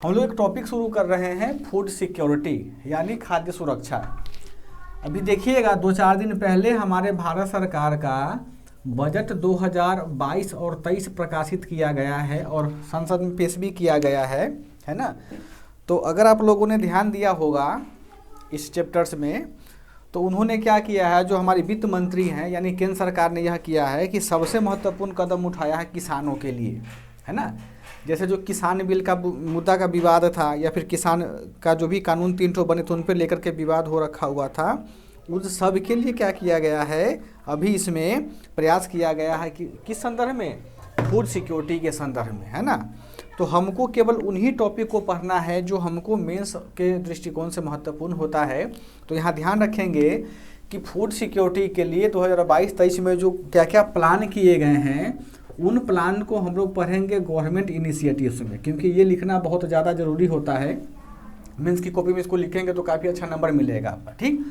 हम लोग एक टॉपिक शुरू कर रहे हैं फूड सिक्योरिटी यानी खाद्य सुरक्षा। अभी देखिएगा 2-4 दिन पहले हमारे भारत सरकार का बजट 2022 और 23 प्रकाशित किया गया है और संसद में पेश भी किया गया है ना। तो अगर आप लोगों ने ध्यान दिया होगा इस चैप्टर्स में, तो उन्होंने क्या किया है, जो हमारी वित्त मंत्री हैं यानी केंद्र सरकार ने यह किया है कि सबसे महत्वपूर्ण कदम उठाया है किसानों के लिए, है ना। जैसे जो किसान बिल का मुद्दा का विवाद था या फिर किसान का जो भी कानून 3 ठो बने थे उन पर लेकर के विवाद हो रखा हुआ था, उस सब के लिए क्या किया गया है, अभी इसमें प्रयास किया गया है कि किस संदर्भ में, फूड सिक्योरिटी के संदर्भ में, है ना। तो हमको केवल उन्हीं टॉपिक को पढ़ना है जो हमको मेंस के दृष्टिकोण से महत्वपूर्ण होता है। तो यहाँ ध्यान रखेंगे कि फूड सिक्योरिटी के लिए 2022-23 में जो क्या क्या प्लान किए गए हैं, उन प्लान को हम लोग पढ़ेंगे गवर्नमेंट इनिशिएटिव्स में, क्योंकि ये लिखना बहुत ज़्यादा ज़रूरी होता है। मेंस की कॉपी में इसको लिखेंगे तो काफ़ी अच्छा नंबर मिलेगा आपका, ठीक।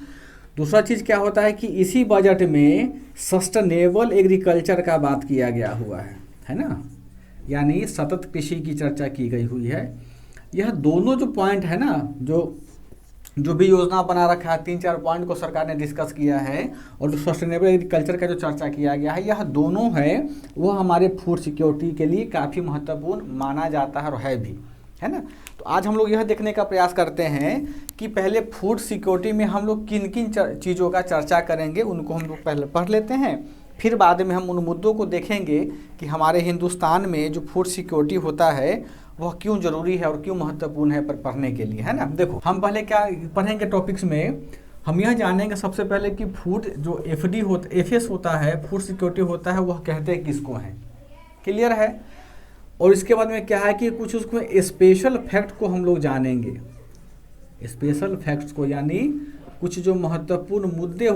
दूसरा चीज़ क्या होता है कि इसी बजट में सस्टेनेबल एग्रीकल्चर का बात किया गया हुआ है ना, यानी सतत कृषि की चर्चा की गई हुई है। यह दोनों जो पॉइंट है ना, जो भी योजना बना रखा है, 3-4 पॉइंट को सरकार ने डिस्कस किया है और जो सस्टेनेबल एग्रीकल्चर का जो चर्चा किया गया है, यह दोनों है वो हमारे फूड सिक्योरिटी के लिए काफ़ी महत्वपूर्ण माना जाता है और है भी, है ना। तो आज हम लोग यह देखने का प्रयास करते हैं कि पहले फूड सिक्योरिटी में हम लोग किन किन चीज़ों का चर्चा करेंगे, उनको हम लोग पहले पढ़ लेते हैं, फिर बाद में हम उन मुद्दों को देखेंगे कि हमारे हिंदुस्तान में जो फूड सिक्योरिटी होता है वह क्यों ज़रूरी है और क्यों महत्वपूर्ण है पर पढ़ने के लिए, है ना। देखो हम पहले क्या पढ़ेंगे टॉपिक्स में, हम यह जानेंगे सबसे पहले कि फूड जो एफएस होता है, फूड सिक्योरिटी होता है, वह कहते हैं किसको हैं, क्लियर है। और इसके बाद में क्या है कि कुछ उसमें स्पेशल फैक्ट को हम लोग जानेंगे, स्पेशल फैक्ट्स को, यानी कुछ जो महत्वपूर्ण मुद्दे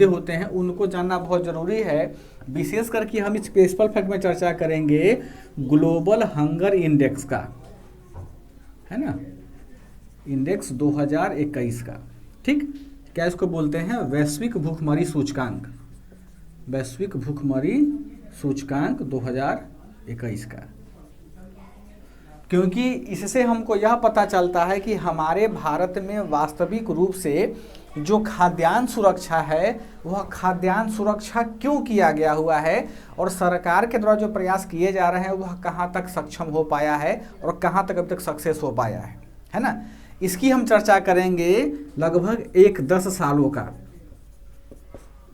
होते हैं उनको जानना बहुत ज़रूरी है। विशेष करके हम इस स्पेशल फैक्ट में चर्चा करेंगे ग्लोबल हंगर इंडेक्स का, है ना, इंडेक्स 2021 का, ठीक। क्या इसको बोलते हैं, वैश्विक भूखमरी सूचकांक, वैश्विक भूखमरी सूचकांक 2021 का। क्योंकि इससे हमको यह पता चलता है कि हमारे भारत में वास्तविक रूप से जो खाद्यान्न सुरक्षा है वह खाद्यान्न सुरक्षा क्यों किया गया हुआ है और सरकार के द्वारा जो प्रयास किए जा रहे हैं वह कहाँ तक सक्षम हो पाया है और कहाँ तक अभी तक सक्सेस हो पाया है ना। इसकी हम चर्चा करेंगे लगभग 1-10 सालों का,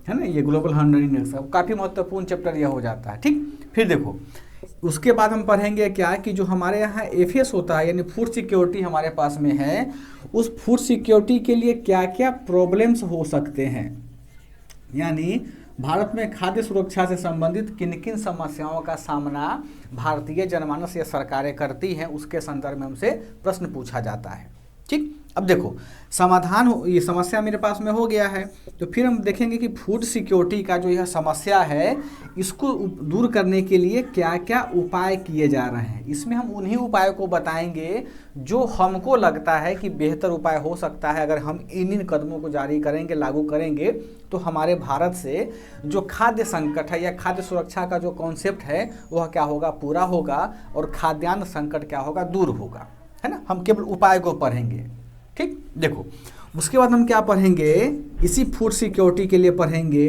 है ना। ये ग्लोबल हंगर इंडेक्स काफ़ी महत्वपूर्ण चैप्टर यह हो जाता है, ठीक। फिर देखो उसके बाद हम पढ़ेंगे क्या कि जो हमारे यहाँ एफएस होता है यानी फूड सिक्योरिटी हमारे पास में है, उस फूड सिक्योरिटी के लिए क्या क्या प्रॉब्लम्स हो सकते हैं, यानी भारत में खाद्य सुरक्षा से संबंधित किन किन समस्याओं का सामना भारतीय जनमानस या सरकारें करती हैं, उसके संदर्भ में हमसे प्रश्न पूछा जाता है, ठीक। अब देखो समाधान, ये समस्या मेरे पास में हो गया है, तो फिर हम देखेंगे कि फूड सिक्योरिटी का जो यह समस्या है इसको दूर करने के लिए क्या क्या उपाय किए जा रहे हैं। इसमें हम उन्हीं उपायों को बताएंगे जो हमको लगता है कि बेहतर उपाय हो सकता है। अगर हम इन कदमों को जारी करेंगे, लागू करेंगे, तो हमारे भारत से जो खाद्य संकट है या खाद्य सुरक्षा का जो कॉन्सेप्ट है वह क्या होगा, पूरा होगा, और खाद्यान्न संकट क्या होगा, दूर होगा, है ना। हम केवल उपाय को पढ़ेंगे, ठीक। देखो उसके बाद हम क्या पढ़ेंगे, इसी फूड सिक्योरिटी के लिए पढ़ेंगे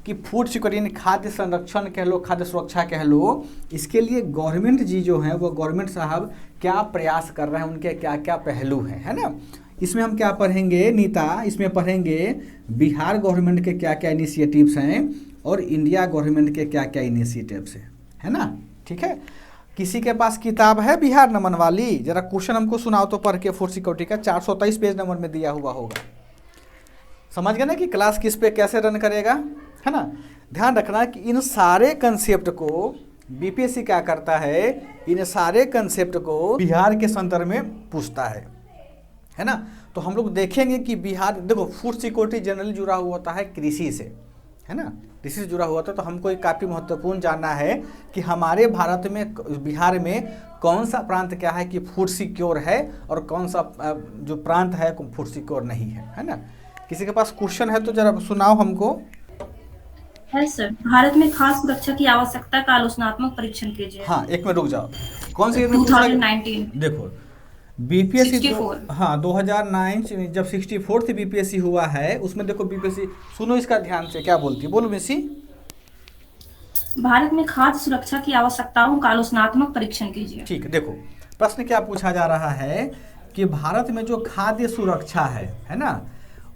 कि फूड सिक्योरिटी खाद्य संरक्षण कह लो, खाद्य सुरक्षा कह लो, इसके लिए गवर्नमेंट जी जो है वो गवर्नमेंट साहब क्या प्रयास कर रहे हैं, उनके क्या क्या पहलू हैं, है ना। इसमें हम क्या पढ़ेंगे नीता, इसमें पढ़ेंगे बिहार गवर्नमेंट के क्या क्या इनिशिएटिव्स हैं और इंडिया गवर्नमेंट के क्या क्या इनिशिएटिव्स हैं, है ना, ठीक है। किसी के पास किताब है बिहार नमन वाली, जरा क्वेश्चन हमको सुनाओ तो पढ़ के, फूड सिक्योरिटी का 423 पेज नंबर में दिया हुआ होगा। समझ गए ना कि क्लास किस पे कैसे रन करेगा, है ना। ध्यान रखना कि इन सारे कंसेप्ट को बीपीएससी क्या करता है, इन सारे कंसेप्ट को बिहार के संदर्भ में पूछता है ना। तो हम लोग देखेंगे कि बिहार, देखो फूड सिक्योरिटी जनरली जुड़ा हुआ होता है कृषि से, है ना, कृषि से जुड़ा हुआ था। तो हमको एक काफ़ी महत्वपूर्ण जानना है कि हमारे भारत में, बिहार में कौन सा प्रांत क्या है कि फूड सिक्योर है और कौन सा जो प्रांत है फूड सिक्योर नहीं है ना। किसी के पास क्वेश्चन है तो जरा सुनाओ हमको। है सर, भारत में खाद्य सुरक्षा की आवश्यकता का आलोचनात्मक परीक्षण कीजिए। हाँ, एक मिनट रुक जाओ। कौन से ईयर में पूछा? 2019। देखो बीपीएससी 64। हाँ 2009 जब 64th बीपीएससी हुआ है, उसमें देखो बीपीएससी, सुनो इसका ध्यान से क्या बोलती है, बोलो मिसी। भारत में खाद्य सुरक्षा की आवश्यकताओं का आलोचनात्मक परीक्षण कीजिए। ठीक है, देखो प्रश्न क्या पूछा जा रहा है कि भारत में जो खाद्य सुरक्षा है ना,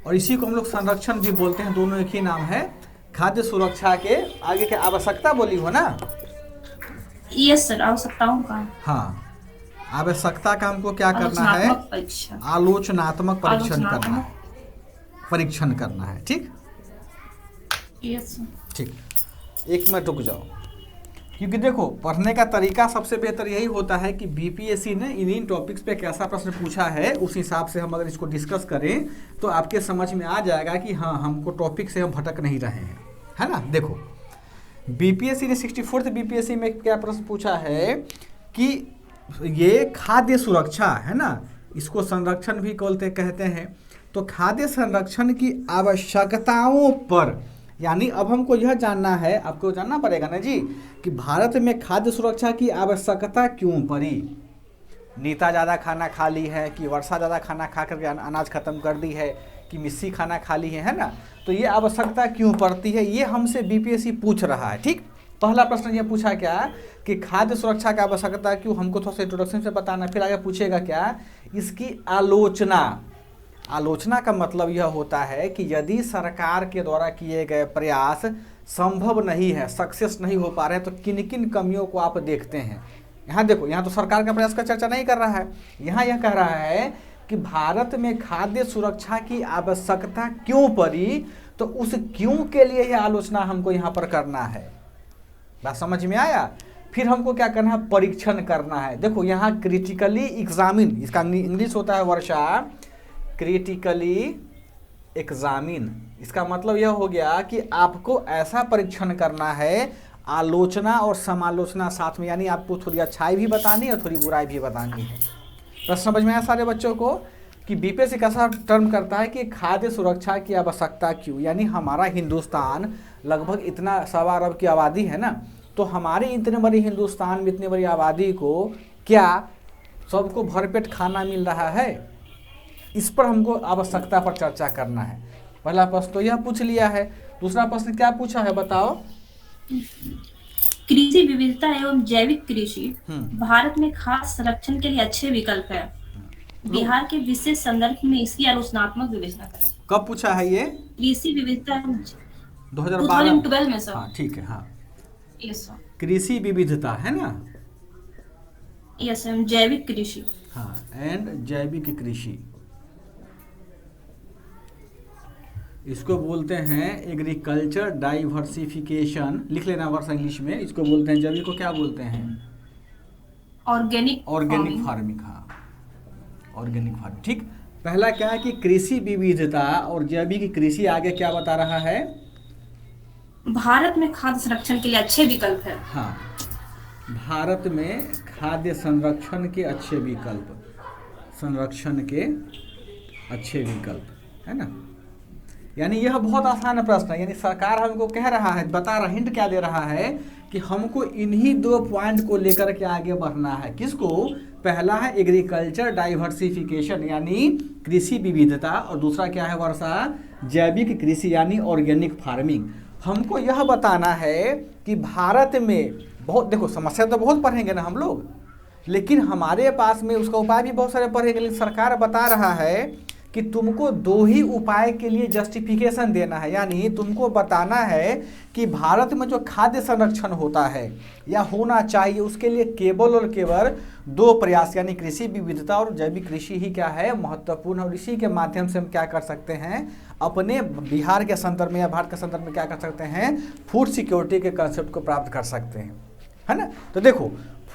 और इसी को हम लोग संरक्षण भी बोलते हैं, दोनों एक ही नाम है। खाद्य सुरक्षा के आगे क्या आवश्यकता बोली हो ना? यस सर, आवश्यकताओं का। हाँ, आवश्यकता का हमको क्या करना है? आलोचनात्मक परीक्षण। आलोचनात्मक परीक्षण करना आलोचनात्मक। है, परीक्षण करना है। ठीक यस सर। ठीक, एक मिनट रुक जाओ, क्योंकि देखो पढ़ने का तरीका सबसे बेहतर यही होता है कि बीपीएससी ने इन टॉपिक्स पे कैसा प्रश्न पूछा है, उस हिसाब से हम अगर इसको डिस्कस करें तो आपके समझ में आ जाएगा कि हाँ हमको टॉपिक से हम भटक नहीं रहे हैं, है ना। देखो बीपीएससी ने 64th बीपीएससी में क्या प्रश्न पूछा है कि ये खाद्य सुरक्षा है ना, इसको संरक्षण भी कहते हैं। तो खाद्य संरक्षण की आवश्यकताओं पर, यानी अब हमको यह जानना है, आपको जानना पड़ेगा ना जी, कि भारत में खाद्य सुरक्षा की आवश्यकता क्यों पड़ी। नीता ज़्यादा खाना खा ली है, कि वर्षा ज़्यादा खाना खा करके अनाज खत्म कर दी है, कि मिस्सी खाना खा ली है ना। तो ये आवश्यकता क्यों पड़ती है, ये हमसे बीपीएससी पूछ रहा है। ठीक, पहला प्रश्न ये पूछा क्या कि खाद्य सुरक्षा की आवश्यकता क्यों, हमको थोड़ा सा इंट्रोडक्शन से बताना। फिर आगे पूछेगा क्या, इसकी आलोचना। आलोचना का मतलब यह होता है कि यदि सरकार के द्वारा किए गए प्रयास संभव नहीं है, सक्सेस नहीं हो पा रहे हैं, तो किन किन कमियों को आप देखते हैं। यहाँ देखो, यहाँ तो सरकार का प्रयास का चर्चा नहीं कर रहा है, यहाँ यह कह रहा है कि भारत में खाद्य सुरक्षा की आवश्यकता क्यों पड़ी, तो उस क्यों के लिए यह आलोचना हमको यहाँ पर करना है। बात समझ में आया। फिर हमको क्या करना है, परीक्षण करना है। देखो यहाँ क्रिटिकली एग्जामिन, इसका इंग्लिश होता है वर्षा, क्रिटिकली एग्जामिन। इसका मतलब यह हो गया कि आपको ऐसा परीक्षण करना है, आलोचना और समालोचना साथ में, यानी आपको थोड़ी अच्छाई भी बतानी है और थोड़ी बुराई भी बतानी है। तो समझ में आया सारे बच्चों को कि बीपीएससी कैसा टर्म करता है कि खाद्य सुरक्षा की आवश्यकता क्यों, यानी हमारा हिंदुस्तान लगभग इतना 1.25 अरब की आबादी है ना, तो हमारे इतने बड़े हिंदुस्तान में इतनी बड़ी आबादी को क्या सबको भरपेट खाना मिल रहा है, इस पर हमको आवश्यकता पर चर्चा करना है। पहला प्रश्न तो यह पूछ लिया है। दूसरा प्रश्न क्या पूछा है बताओ। कृषि विविधता एवं जैविक कृषि भारत में खाद्य संरक्षण के लिए अच्छे विकल्प है। बिहार के विशेष संदर्भ में इसकी आलोचनात्मक विवेचना करें। कब पूछा है ये? कृषि विविधता 2012 में सर। हाँ ठीक है, हाँ यस सर। कृषि विविधता है ना, यस सर, जैविक कृषि। हाँ, एंड जैविक कृषि, इसको बोलते हैं एग्रीकल्चर डाइवर्सिफिकेशन। लिख लेना वर्ष इंग्लिश में, इसको बोलते हैं, जैविक को क्या बोलते हैं? Organic farming. हाँ, ऑर्गेनिक फार्मिंग। ठीक, पहला क्या है कि कृषि विविधता और जैविक कृषि, आगे क्या बता रहा है? भारत में खाद्य संरक्षण के लिए अच्छे विकल्प है। हाँ, भारत में खाद्य संरक्षण के अच्छे विकल्प, संरक्षण के अच्छे विकल्प, है ना। यानी यह बहुत आसान प्रश्न है, यानी सरकार हमको कह रहा है, बता रहा, हिंट क्या दे रहा है कि हमको इन्हीं 2 पॉइंट को लेकर के आगे बढ़ना है। किसको? पहला है एग्रीकल्चर डाइवर्सिफिकेशन यानी कृषि विविधता, और दूसरा क्या है वर्षा? जैविक कृषि यानी ऑर्गेनिक फार्मिंग। हमको यह बताना है कि भारत में बहुत, देखो समस्या तो बहुत पढ़ेंगे ना हम लोग, लेकिन हमारे पास में उसका उपाय भी बहुत सारे पढ़ेंगे। लेकिन सरकार बता रहा है कि तुमको 2 ही उपाय के लिए जस्टिफिकेशन देना है, यानी तुमको बताना है कि भारत में जो खाद्य संरक्षण होता है या होना चाहिए, उसके लिए केवल और केवल 2 प्रयास, यानी कृषि विविधता और जैविक कृषि ही क्या है महत्वपूर्ण। और इसी के माध्यम से हम क्या कर सकते हैं, अपने बिहार के संदर्भ में या भारत के संदर्भ में क्या कर सकते हैं, फूड सिक्योरिटी के कंसेप्ट को प्राप्त कर सकते हैं, है ना। तो देखो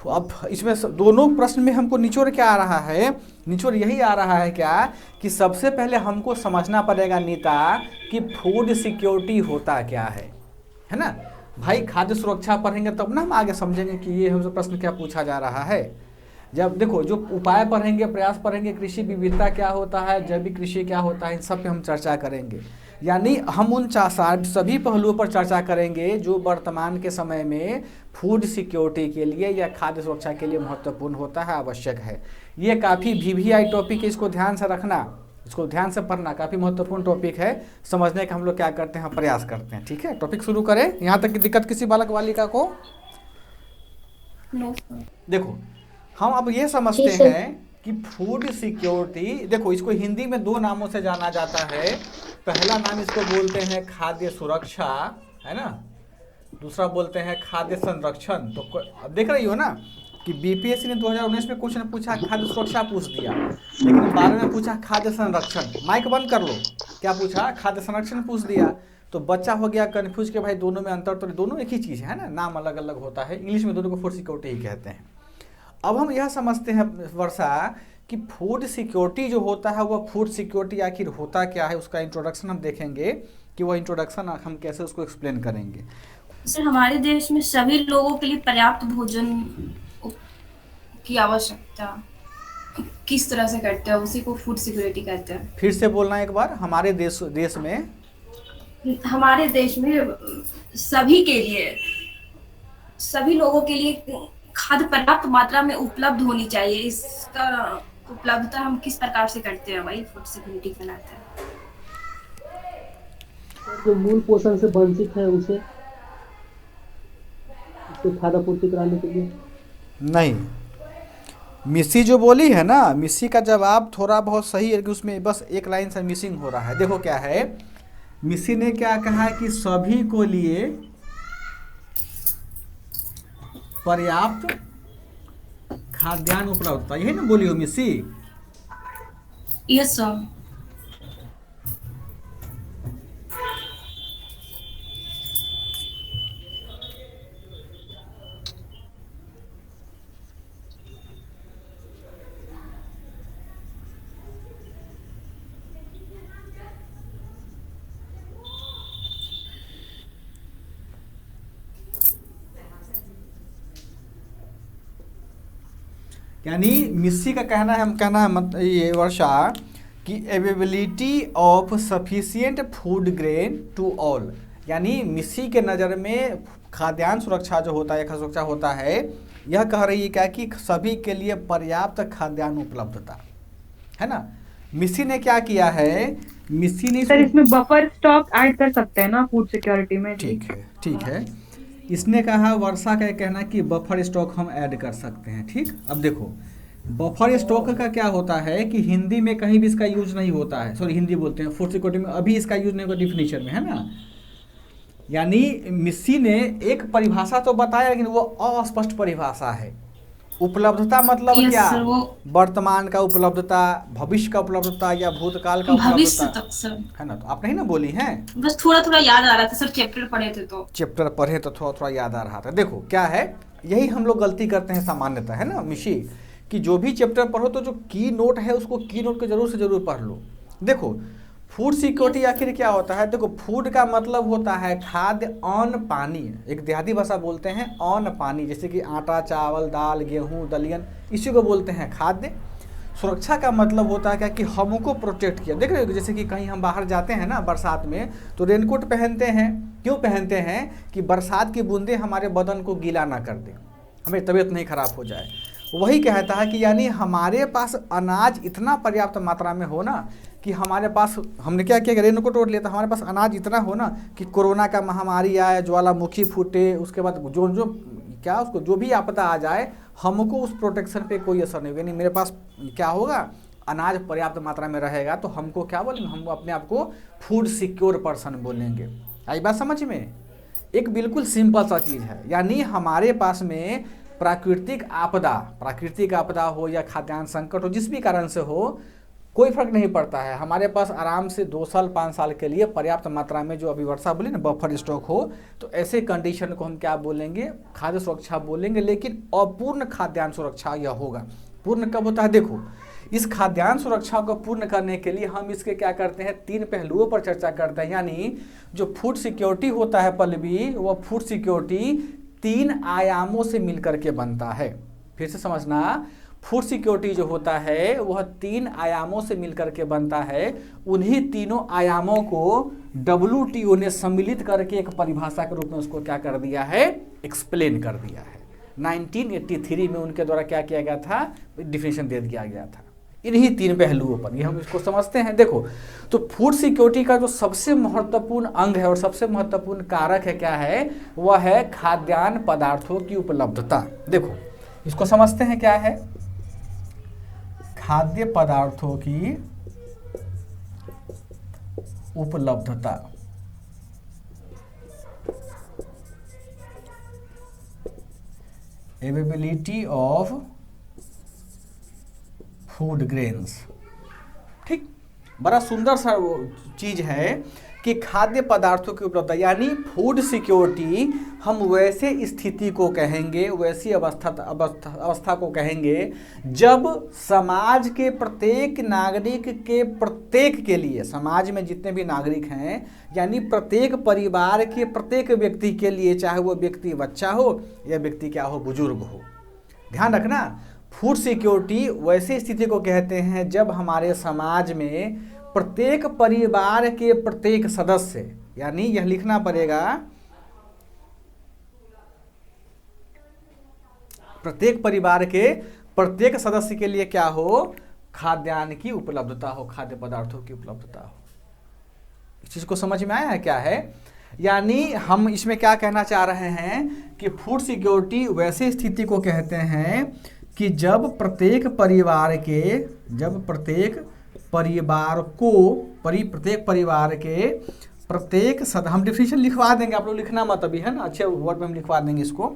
अब इसमें दोनों प्रश्न में हमको निचोड़ क्या आ रहा है, निचोड़ यही आ रहा है क्या कि सबसे पहले हमको समझना पड़ेगा नीता कि फूड सिक्योरिटी होता क्या है ना। भाई खाद्य सुरक्षा पढ़ेंगे तब ना हम आगे समझेंगे कि ये हमसे प्रश्न क्या पूछा जा रहा है। जब देखो जो उपाय पढ़ेंगे, प्रयास पढ़ेंगे, कृषि विविधता क्या होता है, जैविक कृषि क्या होता है, इन सब पे हम चर्चा करेंगे। यानी हम उन सभी पहलुओं पर चर्चा करेंगे जो वर्तमान के समय में फूड सिक्योरिटी के लिए या खाद्य सुरक्षा के लिए महत्वपूर्ण होता है, आवश्यक है। ये काफ़ी वीवीआई टॉपिक है, इसको ध्यान से रखना, इसको ध्यान से पढ़ना, काफ़ी महत्वपूर्ण टॉपिक है, समझने का हम लोग क्या करते हैं, प्रयास करते हैं। ठीक है, टॉपिक शुरू करें। यहाँ तक की दिक्कत किसी बालक बालिका को? देखो हम अब ये समझते हैं कि फूड सिक्योरिटी, देखो इसको हिंदी में दो नामों से जाना जाता है। पहला नाम इसको बोलते हैं खाद्य सुरक्षा, है ना, दूसरा बोलते हैं खाद्य संरक्षण। तो अब देख रही हो ना कि बीपीएससी ने 2019 में क्वेश्चन पूछा खाद्य सुरक्षा पूछ दिया, लेकिन 12 में पूछा खाद्य संरक्षण। माइक बंद कर लो, क्या पूछा? खाद्य संरक्षण पूछ दिया। तो बच्चा हो गया कन्फ्यूज कि भाई दोनों में अंतर, तो दोनों एक ही चीज़ है ना, नाम अलग अलग होता है। इंग्लिश में दोनों को फूड सिक्योरिटी ही कहते हैं। अब हम यह समझते हैं वर्षा कि फूड सिक्योरिटी जो होता है वह फूड सिक्योरिटी आखिर होता क्या है, उसका इंट्रोडक्शन हम देखेंगे कि वह इंट्रोडक्शन हम कैसे उसको एक्सप्लेन करेंगे। सर, हमारे देश में सभी लोगों के लिए पर्याप्त भोजन की आवश्यकता किस तरह से करते हैं, उसी को फूड सिक्योरिटी कहते हैं। फिर से बोलना एक बार। हमारे देश में सभी के लिए, सभी लोगों के लिए खाद्य पर्याप्त मात्रा में उपलब्ध होनी चाहिए। इसका उपलब्धता हम किस प्रकार से करते हैं, वही फूड सिक्योरिटी कहलाता है। जो मूल पोषण से वंचित है उसे उसको खाद्य पूर्ति कराने के लिए नहीं। मिस्सी जो बोली है ना, मिस्सी का जवाब थोड़ा बहुत सही है कि उसमें बस एक लाइन से मिसिंग हो रहा है। देखो क्या है, मिस्सी ने क्या कहा कि सभी को लिए पर्याप्त खाद्यान्न उपलब्धता, यही ना बोली हो मिस्सी? Yes sir. यानी मिस्सी का कहना है ये वर्षा कि availability of sufficient food grain to all, यानी मिस्सी के नज़र में खाद्यान्न सुरक्षा जो होता है, खाद्य सुरक्षा होता है, यह कह रही है क्या कि सभी के लिए पर्याप्त खाद्यान्न उपलब्धता, है ना। मिस्सी ने क्या किया है, मिस्सी ने सर इसमें बफर स्टॉक ऐड कर सकते हैं ना फूड सिक्योरिटी में? ठीक है। इसने कहा, वर्षा का कहना कि बफर स्टॉक हम ऐड कर सकते हैं। ठीक, अब देखो बफर स्टॉक का क्या होता है कि हिंदी में कहीं भी इसका यूज नहीं होता है, सॉरी हिंदी बोलते हैं, फूड सिक्योरिटी में अभी इसका यूज नहीं होगा डिफिनीशन में, है ना। यानी मिस्सी ने एक परिभाषा तो बताया, लेकिन वो अस्पष्ट परिभाषा है। उपलब्धता मतलब क्या? वर्तमान का उपलब्धता, भविष्य का उपलब्धता या भूतकाल का भविष्य तक सर, है ना। तो आप नहीं ना बोली हैं, बस थोड़ा थोड़ा याद आ रहा था सर, चैप्टर पढ़े थे तो थोड़ा थोड़ा याद आ रहा था। देखो क्या है, यही हम लोग गलती करते हैं सामान्यतः, है ना मिशी, कि जो भी चैप्टर पढ़ो तो जो की नोट है उसको की नोट के जरूर से जरूर पढ़ लो। देखो फूड सिक्योरिटी आखिर क्या होता है? देखो फूड का मतलब होता है खाद्य, अन्न, पानी। एक देहाती भाषा बोलते हैं अन्न पानी, जैसे कि आटा, चावल, दाल, गेहूं, दलियन, इसी को बोलते हैं खाद्य। सुरक्षा का मतलब होता है क्या कि हमको प्रोटेक्ट किया। देख रहे हो, जैसे कि कहीं हम बाहर जाते हैं ना बरसात में, तो रेनकोट पहनते हैं। क्यों पहनते हैं? कि बरसात की बूंदें हमारे बदन को गीला ना कर दें, हमें तबीयत नहीं खराब हो जाए। वही कहता है कि यानी हमारे पास अनाज इतना पर्याप्त मात्रा में हो ना कि हमारे पास, हमने क्या किया, रेनकोट ओढ़ लिया, तो हमारे पास अनाज इतना हो ना कि कोरोना का महामारी आए, ज्वालामुखी फूटे, उसके बाद जो भी आपदा आ जाए, हमको उस प्रोटेक्शन पे कोई असर नहीं होगा। यानी मेरे पास क्या होगा, अनाज पर्याप्त मात्रा में रहेगा, तो हमको क्या बोलेंगे, हम अपने आप को फूड सिक्योर पर्सन बोलेंगे। आई बात समझ में? एक बिल्कुल सिंपल सा चीज़ है। यानी हमारे पास में प्राकृतिक आपदा हो या खाद्यान्न संकट हो, जिस भी कारण से हो, कोई फर्क नहीं पड़ता है, हमारे पास आराम से 2 साल 5 साल के लिए पर्याप्त मात्रा में, जो अभी वर्षा बोली ना, बफर स्टॉक हो, तो ऐसे कंडीशन को हम क्या बोलेंगे, खाद्य सुरक्षा बोलेंगे। लेकिन अपूर्ण खाद्यान्न सुरक्षा यह होगा। पूर्ण कब होता है? देखो इस खाद्यान्न सुरक्षा को पूर्ण करने के लिए हम इसके क्या करते हैं, 3 पहलुओं पर चर्चा करते हैं। यानी जो फूड सिक्योरिटी होता है पल्लवी, वह फूड सिक्योरिटी 3 आयामों से मिलकर के बनता है। फिर से समझना, फूड सिक्योरिटी जो होता है वह 3 आयामों से मिलकर के बनता है। उन्हीं तीनों आयामों को WTO ने सम्मिलित करके एक परिभाषा के रूप में उसको क्या कर दिया है, एक्सप्लेन कर दिया है। 1983 में उनके द्वारा क्या किया गया था, डिफिनेशन दे दिया गया था इन्हीं 3 पहलुओं पर। ये हम इसको समझते हैं। देखो, तो फूड सिक्योरिटी का जो सबसे महत्वपूर्ण अंग है और सबसे महत्वपूर्ण कारक है क्या है, वह है खाद्यान्न पदार्थों की उपलब्धता। देखो इसको समझते हैं क्या है, खाद्य पदार्थों की उपलब्धता। Availability of food grains. ठीक, बड़ा सुंदर सा वो चीज है कि खाद्य पदार्थों की उपलब्धता, यानी फूड सिक्योरिटी हम वैसे स्थिति को कहेंगे, वैसी अवस्था को कहेंगे जब समाज के प्रत्येक नागरिक के प्रत्येक के लिए, समाज में जितने भी नागरिक हैं यानी प्रत्येक परिवार के प्रत्येक व्यक्ति के लिए, चाहे वो व्यक्ति बच्चा हो या व्यक्ति क्या हो, बुजुर्ग हो। ध्यान रखना, फूड सिक्योरिटी वैसी स्थिति को कहते हैं जब हमारे समाज में प्रत्येक परिवार के प्रत्येक सदस्य, यानी यह लिखना पड़ेगा, प्रत्येक परिवार के प्रत्येक सदस्य के लिए क्या हो, खाद्यान्न की उपलब्धता हो, खाद्य पदार्थों की उपलब्धता हो। इस चीज को समझ में आया है क्या है? यानी हम इसमें क्या कहना चाह रहे हैं कि फूड सिक्योरिटी वैसी स्थिति को कहते हैं कि जब प्रत्येक परिवार के, जब प्रत्येक परिवार को, प्रत्येक परिवार के प्रत्येक हम डिफिनेशन लिखवा देंगे, आप लोग लिखना मत अभी, है ना, अच्छे वर्ड में हम लिखवा देंगे इसको।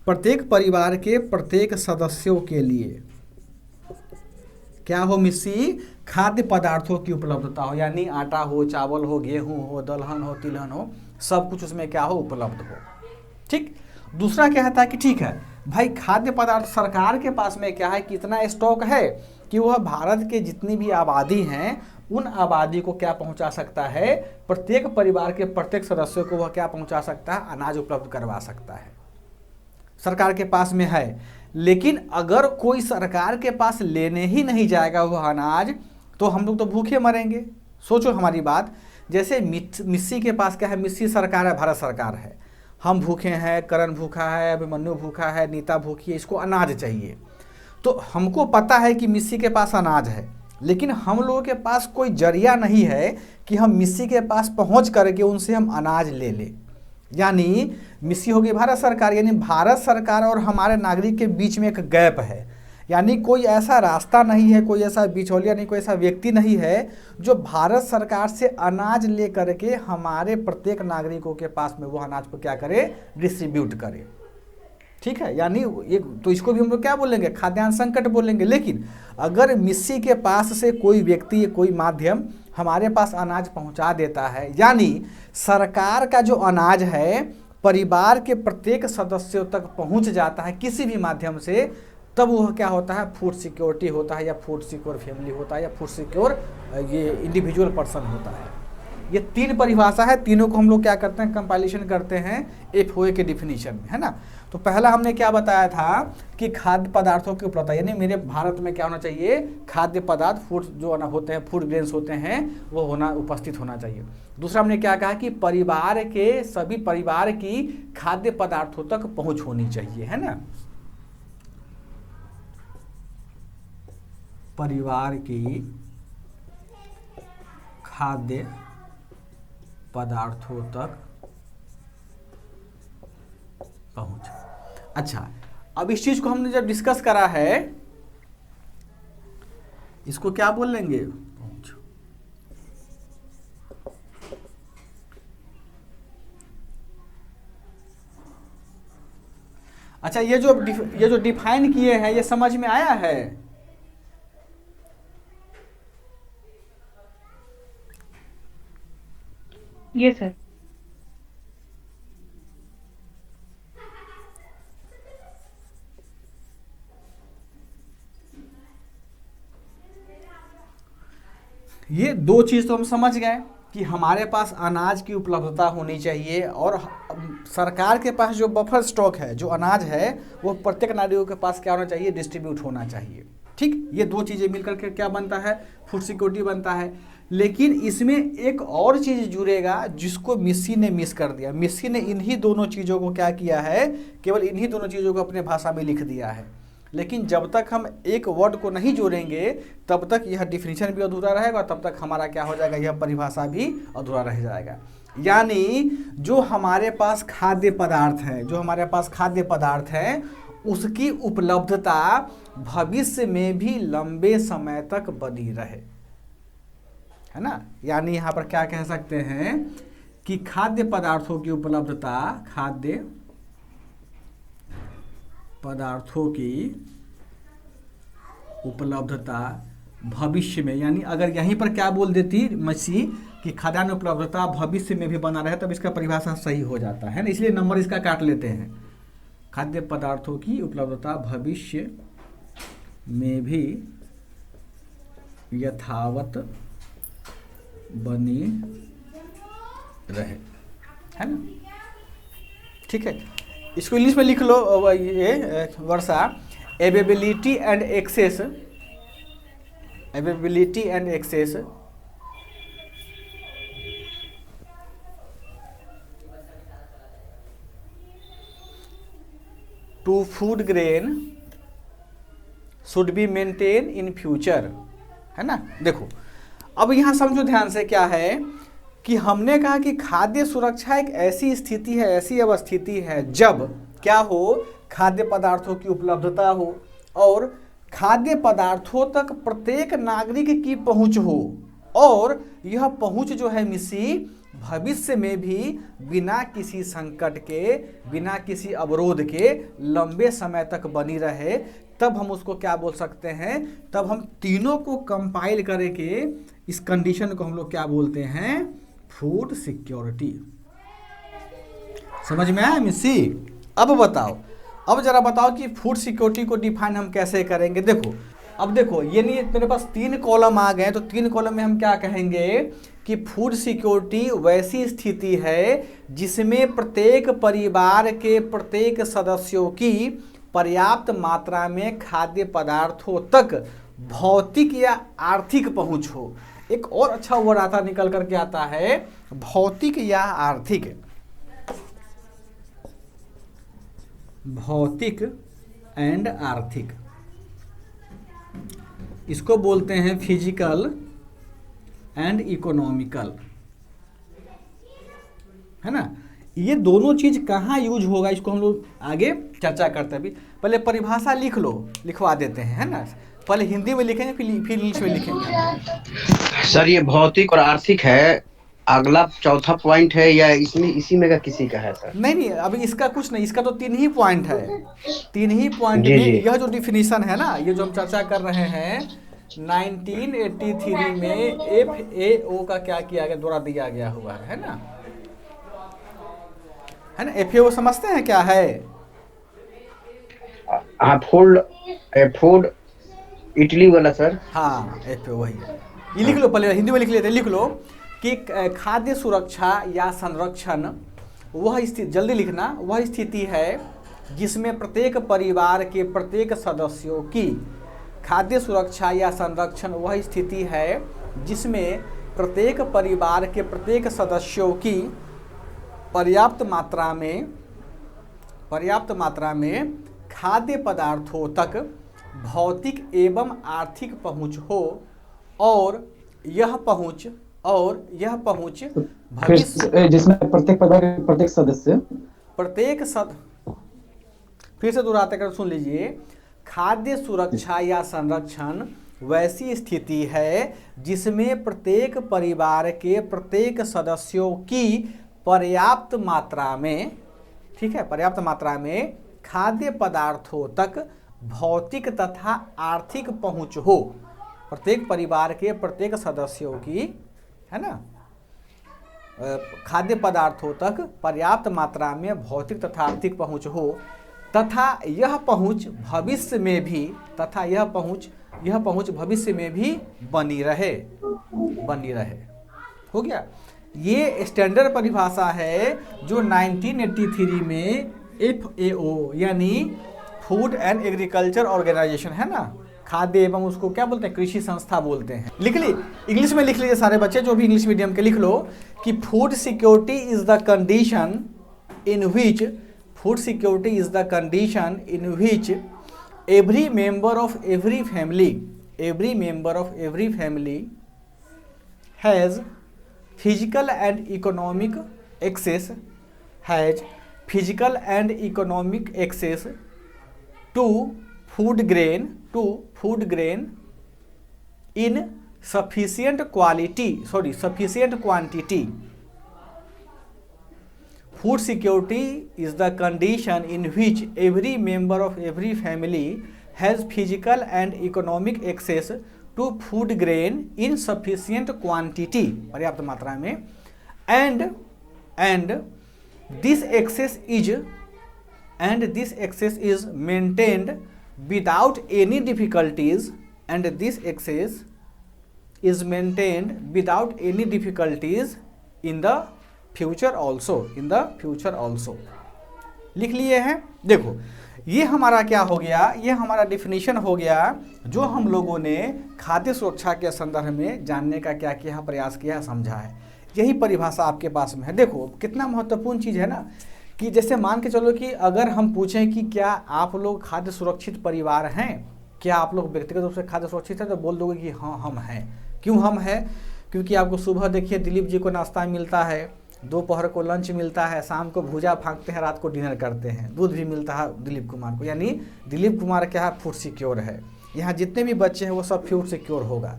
प्रत्येक परिवार के प्रत्येक सदस्यों के लिए क्या हो, मिस्सी खाद्य पदार्थों की उपलब्धता हो, यानी आटा हो, चावल हो, गेहूं हो, दलहन हो, तिलहन हो, सब कुछ उसमें क्या हो, उपलब्ध हो। ठीक। दूसरा क्या है कि ठीक है भाई, खाद्य पदार्थ सरकार के पास में क्या है, कितना स्टॉक है कि वह भारत के जितनी भी आबादी हैं उन आबादी को क्या पहुंचा सकता है, प्रत्येक परिवार के प्रत्येक सदस्यों को वह क्या पहुंचा सकता है, अनाज उपलब्ध करवा सकता है, सरकार के पास में है। लेकिन अगर कोई सरकार के पास लेने ही नहीं जाएगा वह अनाज, तो हम लोग तो भूखे मरेंगे। सोचो हमारी बात, जैसे मिस्सी के पास क्या है, मिस्सी सरकार है, भारत सरकार है, हम भूखे हैं, करण भूखा है, अभिमन्यु भूखा है, नीता भूखी है, इसको अनाज चाहिए। तो हमको पता है कि मिस्सी के पास अनाज है, लेकिन हम लोगों के पास कोई जरिया नहीं है कि हम मिस्सी के पास पहुंच करके उनसे हम अनाज ले लें। यानी मिस्सी होगी भारत सरकार, यानी भारत सरकार और हमारे नागरिक के बीच में एक गैप है, यानी कोई ऐसा रास्ता नहीं है, कोई ऐसा बिचौलिया नहीं, कोई ऐसा व्यक्ति नहीं है जो भारत सरकार से अनाज ले करके हमारे प्रत्येक नागरिकों के पास में वो अनाज को क्या करे, डिस्ट्रीब्यूट करे। ठीक है, यानी ये तो इसको भी हम लोग क्या बोलेंगे, खाद्यान्न संकट बोलेंगे। लेकिन अगर मिस्सी के पास से कोई व्यक्ति, कोई माध्यम हमारे पास अनाज पहुंचा देता है, यानी सरकार का जो अनाज है परिवार के प्रत्येक सदस्यों तक पहुंच जाता है किसी भी माध्यम से, तब वह क्या होता है, फूड सिक्योरिटी होता है, या फूड सिक्योर फैमिली होता है, या फूड सिक्योर ये इंडिविजुअल पर्सन होता है। ये 3 परिभाषा है, तीनों को हम लोग क्या करते हैं, कंपाइलेशन करते हैं FOA के डिफिनीशन में, है ना। तो पहला हमने क्या बताया था कि खाद्य पदार्थों की उपलब्धता, यानी मेरे भारत में क्या होना चाहिए, खाद्य पदार्थ, फूड जो होते हैं, फूड ग्रेन्स होते हैं, वो उपस्थित होना चाहिए। दूसरा हमने क्या कहा कि परिवार के सभी परिवार की खाद्य पदार्थों तक पहुंच होनी चाहिए, है ना, परिवार की खाद्य पदार्थों तक पहुंच। अच्छा, अब इस चीज को हमने जब डिस्कस करा है, इसको क्या बोल लेंगे, पहुंच। अच्छा, ये जो डिफाइन किए हैं, ये समझ में आया है? ये सर। ये 2 चीज़ तो हम समझ गए कि हमारे पास अनाज की उपलब्धता होनी चाहिए सरकार के पास जो बफर स्टॉक है, जो अनाज है, वो प्रत्येक नागरिकों के पास क्या होना चाहिए, डिस्ट्रीब्यूट होना चाहिए। ठीक, ये दो चीज़ें मिलकर के क्या बनता है, फूड सिक्योरिटी बनता है। लेकिन इसमें एक और चीज़ जुड़ेगा जिसको मिस्सी ने मिस कर दिया। मिस्सी ने इन्हीं दोनों चीज़ों को क्या किया है, केवल इन्हीं दोनों चीज़ों को अपने भाषा में लिख दिया है। लेकिन जब तक हम एक वर्ड को नहीं जोड़ेंगे तब तक यह डिफिनीशन भी अधूरा रहेगा, तब तक हमारा क्या हो जाएगा, यह परिभाषा भी अधूरा रह जाएगा। यानी जो हमारे पास खाद्य पदार्थ है, जो हमारे पास खाद्य पदार्थ है, उसकी उपलब्धता भविष्य में भी लंबे समय तक बनी रहे, है ना। यानी यहाँ पर क्या कह सकते हैं कि खाद्य पदार्थों की उपलब्धता, खाद्य पदार्थों की उपलब्धता भविष्य में, यानी अगर यहीं पर क्या बोल देती मसी कि खाद्यान्न उपलब्धता भविष्य में भी बना रहे, तब इसका परिभाषा सही हो जाता है ना। इसलिए नंबर इसका काट लेते हैं। खाद्य पदार्थों की उपलब्धता भविष्य में भी यथावत बनी रहे, है ना। ठीक है, इसको इंग्लिश में लिख लो, ये वर्षा, availability and access, availability and access to food grain should be maintain in future, है ना। देखो अब यहाँ समझो ध्यान से, क्या है कि हमने कहा कि खाद्य सुरक्षा एक ऐसी स्थिति है, ऐसी अवस्थिति है जब क्या हो, खाद्य पदार्थों की उपलब्धता हो और खाद्य पदार्थों तक प्रत्येक नागरिक की पहुंच हो, और यह पहुंच जो है मिसी भविष्य में भी बिना किसी संकट के, बिना किसी अवरोध के लंबे समय तक बनी रहे। तब हम उसको क्या बोल सकते हैं, तब हम तीनों को कंपाइल करके इस कंडीशन को हम लोग क्या बोलते हैं, फूड सिक्योरिटी। समझ में आया मिस्सी? अब बताओ, अब जरा बताओ कि फूड सिक्योरिटी को डिफाइन हम कैसे करेंगे। देखो अब देखो, ये नहीं, मेरे पास 3 कॉलम आ गए, तो 3 कॉलम में हम क्या कहेंगे कि फूड सिक्योरिटी वैसी स्थिति है जिसमें प्रत्येक परिवार के प्रत्येक सदस्यों की पर्याप्त मात्रा में खाद्य पदार्थों तक भौतिक या आर्थिक पहुंच हो। एक और अच्छा वर्ड आता निकल करके आता है, भौतिक या आर्थिक, भौतिक एंड आर्थिक, इसको बोलते हैं फिजिकल एंड इकोनॉमिकल, है ना। ये दोनों चीज कहाँ यूज होगा, इसको हम लोग आगे चर्चा करते हैं। अभी पहले परिभाषा लिख लो, लिखवा देते हैं, है ना। पहले हिंदी में लिखेंगे फिर इंग्लिश में लिखेंगे। सर ये भौतिक और आर्थिक है, अगला चौथा पॉइंट है या इसमें इसी में का किसी का है सर? नहीं, अभी इसका कुछ नहीं, इसका तो 3 ही पॉइंट है। 3 ही पॉइंट जी, में जी। यह जो डिफिनीशन है ना, ये जो हम चर्चा कर रहे हैं 1983 में FAO का क्या किया गया, द्वारा दिया गया हुआ है ना, है ना। FAO समझते हैं क्या है? हाँ, फूड इटली वाला सर। हाँ, FAO वही है। ये लिख लो, पहले हिंदी में लिख लेते हैं, लिख लो कि खाद्य सुरक्षा या संरक्षण वह स्थिति, जल्दी लिखना, वह स्थिति है जिसमें प्रत्येक परिवार के प्रत्येक सदस्यों की, खाद्य सुरक्षा या संरक्षण वह स्थिति है जिसमें प्रत्येक परिवार के प्रत्येक सदस्यों की पर्याप्त मात्रा में खाद्य पदार्थों तक भौतिक एवं आर्थिक पहुंच हो, और यह पहुंच भविष्य, जिसमें प्रत्येक परिवार के प्रत्येक सदस्य, फिर से दोहराते कर सुन लीजिए, खाद्य सुरक्षा या संरक्षण वैसी स्थिति है जिसमें प्रत्येक परिवार के प्रत्येक सदस्यों की पर्याप्त मात्रा में, ठीक है, पर्याप्त मात्रा में खाद्य पदार्थों तक भौतिक तथा आर्थिक पहुंच हो। प्रत्येक परिवार के प्रत्येक सदस्यों की, है ना, खाद्य पदार्थों तक पर्याप्त मात्रा में भौतिक तथा आर्थिक पहुंच हो, तथा यह पहुंच भविष्य में भी, तथा यह पहुंच भविष्य में भी बनी रहे। हो गया। ये स्टैंडर्ड परिभाषा है जो 1983 में FAO यानी फूड एंड एग्रीकल्चर ऑर्गेनाइजेशन है ना, खाद्य एवं उसको क्या बोलते हैं, कृषि संस्था बोलते हैं। लिख ली, इंग्लिश में लिख लीजिए सारे बच्चे जो भी इंग्लिश मीडियम के, लिख लो कि food security is the condition in which every member of every family has physical and economic access to food grain in sufficient quantity. Food security is the condition in which every member of every family has physical and economic access to food grain in sufficient quantity, पर्याप्त मात्रा में, and this access is maintained without any difficulties, in the future also. लिख लिए हैं। देखो ये हमारा क्या हो गया, ये हमारा डिफिनीशन हो गया जो हम लोगों ने खाद्य सुरक्षा के संदर्भ में जानने का क्या किया, प्रयास किया, समझा है। यही परिभाषा आपके पास में है। देखो कितना महत्वपूर्ण चीज़ है ना, कि जैसे मान के चलो कि अगर हम पूछें कि क्या आप लोग खाद्य सुरक्षित परिवार हैं, क्या आप लोग व्यक्तिगत रूप से खाद्य सुरक्षित है, तो बोल दोगे कि हाँ हम हैं। क्यों हम हैं? क्योंकि आपको सुबह देखिए दिलीप जी को नाश्ता मिलता है, दोपहर को लंच मिलता है, शाम को भूजा फाँकते हैं, रात को डिनर करते हैं, दूध भी मिलता है दिलीप कुमार को, यानी दिलीप कुमार क्या है, फूड सिक्योर है। यहाँ जितने भी बच्चे हैं वो सब फूड सिक्योर होगा।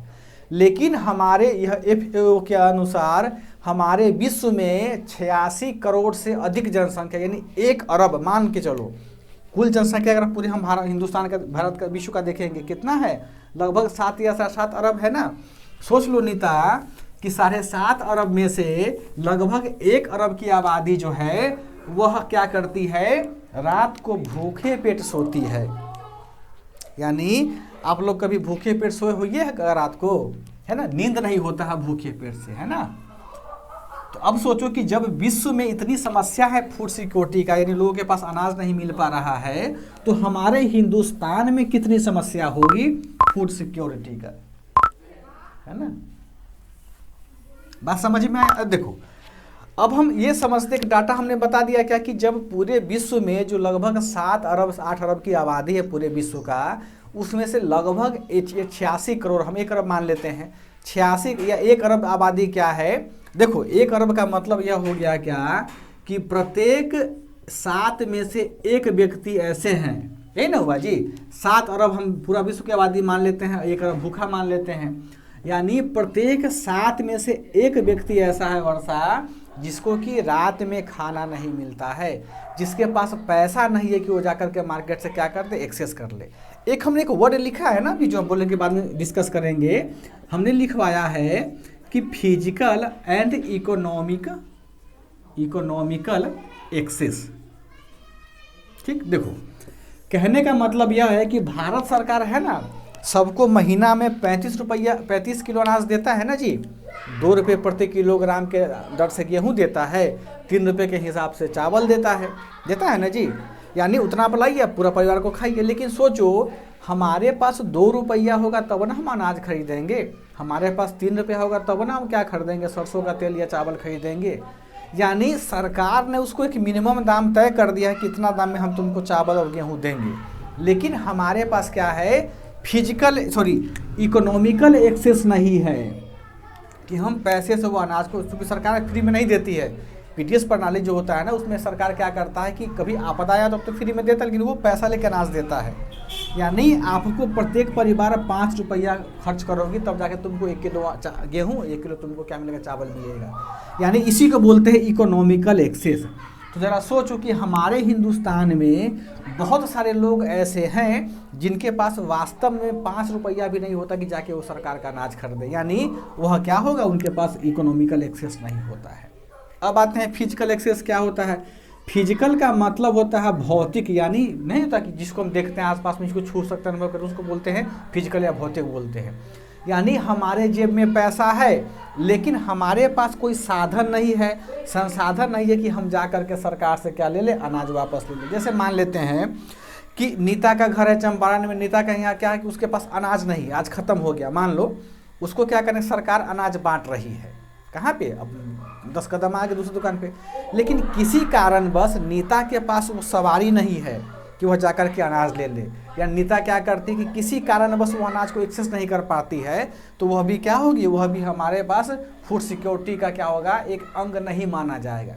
लेकिन हमारे यह FAO के अनुसार हमारे विश्व में 86 करोड़ से अधिक जनसंख्या, यानी 1 अरब मान के चलो, कुल जनसंख्या अगर पूरे हम हिंदुस्तान का, भारत का, विश्व का देखेंगे कितना है, लगभग 7 या 7 अरब है ना। सोच लो नीता कि 7.5 अरब में से लगभग 1 अरब की आबादी जो है वह क्या करती है, रात को भूखे पेट सोती है। यानी आप लोग कभी भूखे पेट सोए हुए है रात को, है ना, नींद नहीं होता है भूखे पेट से, है ना। तो अब सोचो कि जब विश्व में इतनी समस्या है फूड सिक्योरिटी का, यानी लोगों के पास अनाज नहीं मिल पा रहा है, तो हमारे हिंदुस्तान में कितनी समस्या होगी फूड सिक्योरिटी का, है ना। बात समझ में आया? देखो अब हम ये समझते कि डाटा हमने बता दिया क्या, कि जब पूरे विश्व में जो लगभग 7 अरब 8 अरब की आबादी है पूरे विश्व का, उसमें से लगभग 86 करोड़, हम 1 अरब मान लेते हैं, 86 या 1 अरब आबादी क्या है। देखो 1 अरब का मतलब यह हो गया क्या, कि प्रत्येक 7 में से 1 व्यक्ति ऐसे हैं, यही ना हुआ जी। 7 अरब हम पूरा विश्व की आबादी मान लेते हैं, 1 अरब भूखा मान लेते हैं, यानी प्रत्येक 7 में से 1 व्यक्ति ऐसा है वर्षा, जिसको कि रात में खाना नहीं मिलता है, जिसके पास पैसा नहीं है कि वो जाकर के मार्केट से क्या करते, एक्सेस कर ले। एक हमने एक वर्ड लिखा है ना, भी जो हम बोलने के बाद में डिस्कस करेंगे, हमने लिखवाया है कि फिजिकल एंड इकोनॉमिकल एक्सेस। ठीक, देखो कहने का मतलब यह है कि भारत सरकार है ना, सबको महीना में 35 किलो अनाज देता है ना जी, 2 रुपये प्रति किलोग्राम के दर से गेहूं देता है, 3 रुपये के हिसाब से चावल देता है ना जी, यानी उतना आप लाइए पूरा परिवार को खाइए। लेकिन सोचो हमारे पास 2 रुपया होगा तब ना हम अनाज खरीदेंगे, हमारे पास 3 रुपया होगा तब ना हम क्या खरीदेंगे, सरसों का तेल या चावल खरीदेंगे। यानी सरकार ने उसको एक मिनिमम दाम तय कर दिया है कि इतना दाम में हम तुमको चावल और गेहूँ देंगे। लेकिन हमारे पास क्या है, इकोनॉमिकल एक्सेस नहीं है कि हम पैसे से वो अनाज को, क्योंकि सरकार फ्री में नहीं देती है। PTS प्रणाली जो होता है ना, उसमें सरकार क्या करता है कि कभी आपदा आया तो अब तो फ्री में देता है, लेकिन वो पैसा लेकर अनाज देता है। यानी आपको प्रत्येक परिवार 5 रुपया खर्च करोगी तब जाके तुमको 1 किलो गेहूँ, 1 किलो तुमको क्या मिलेगा, चावल मिलेगा। यानी इसी को बोलते हैं इकोनॉमिकल एक्सेस। तो ज़रा सोचो कि हमारे हिंदुस्तान में बहुत सारे लोग ऐसे हैं जिनके पास वास्तव में 5 रुपया भी नहीं होता कि जाके वो सरकार का अनाज खरीदे, यानी वह क्या होगा, उनके पास इकोनॉमिकल एक्सेस नहीं होता है। अब आते हैं फिजिकल एक्सेस क्या होता है। फिजिकल का मतलब होता है भौतिक, यानी नहीं होता कि जिसको हम देखते हैं आसपास में, जिसको छू सकते हैं, उसको बोलते हैं फिजिकल या भौतिक बोलते हैं। यानी हमारे जेब में पैसा है लेकिन हमारे पास कोई साधन नहीं है, संसाधन नहीं है कि हम जा कर के सरकार से क्या ले ले, अनाज वापस ले ले। जैसे मान लेते हैं कि नीता का घर है चंपारण में, नीता का यहाँ क्या है कि उसके पास अनाज नहीं है, आज ख़त्म हो गया, मान लो उसको क्या करें, सरकार अनाज बांट रही है, कहाँ पे, अब 10 कदम आगे दूसरी दुकान पे, लेकिन किसी कारणवश नीता के पास वो सवारी नहीं है कि वह जाकर के अनाज ले ले, या नीता क्या करती कि किसी कारणवश वो अनाज को एक्सेस नहीं कर पाती है, तो वह भी क्या होगी, वह भी हमारे पास फूड सिक्योरिटी का क्या होगा, एक अंग नहीं माना जाएगा।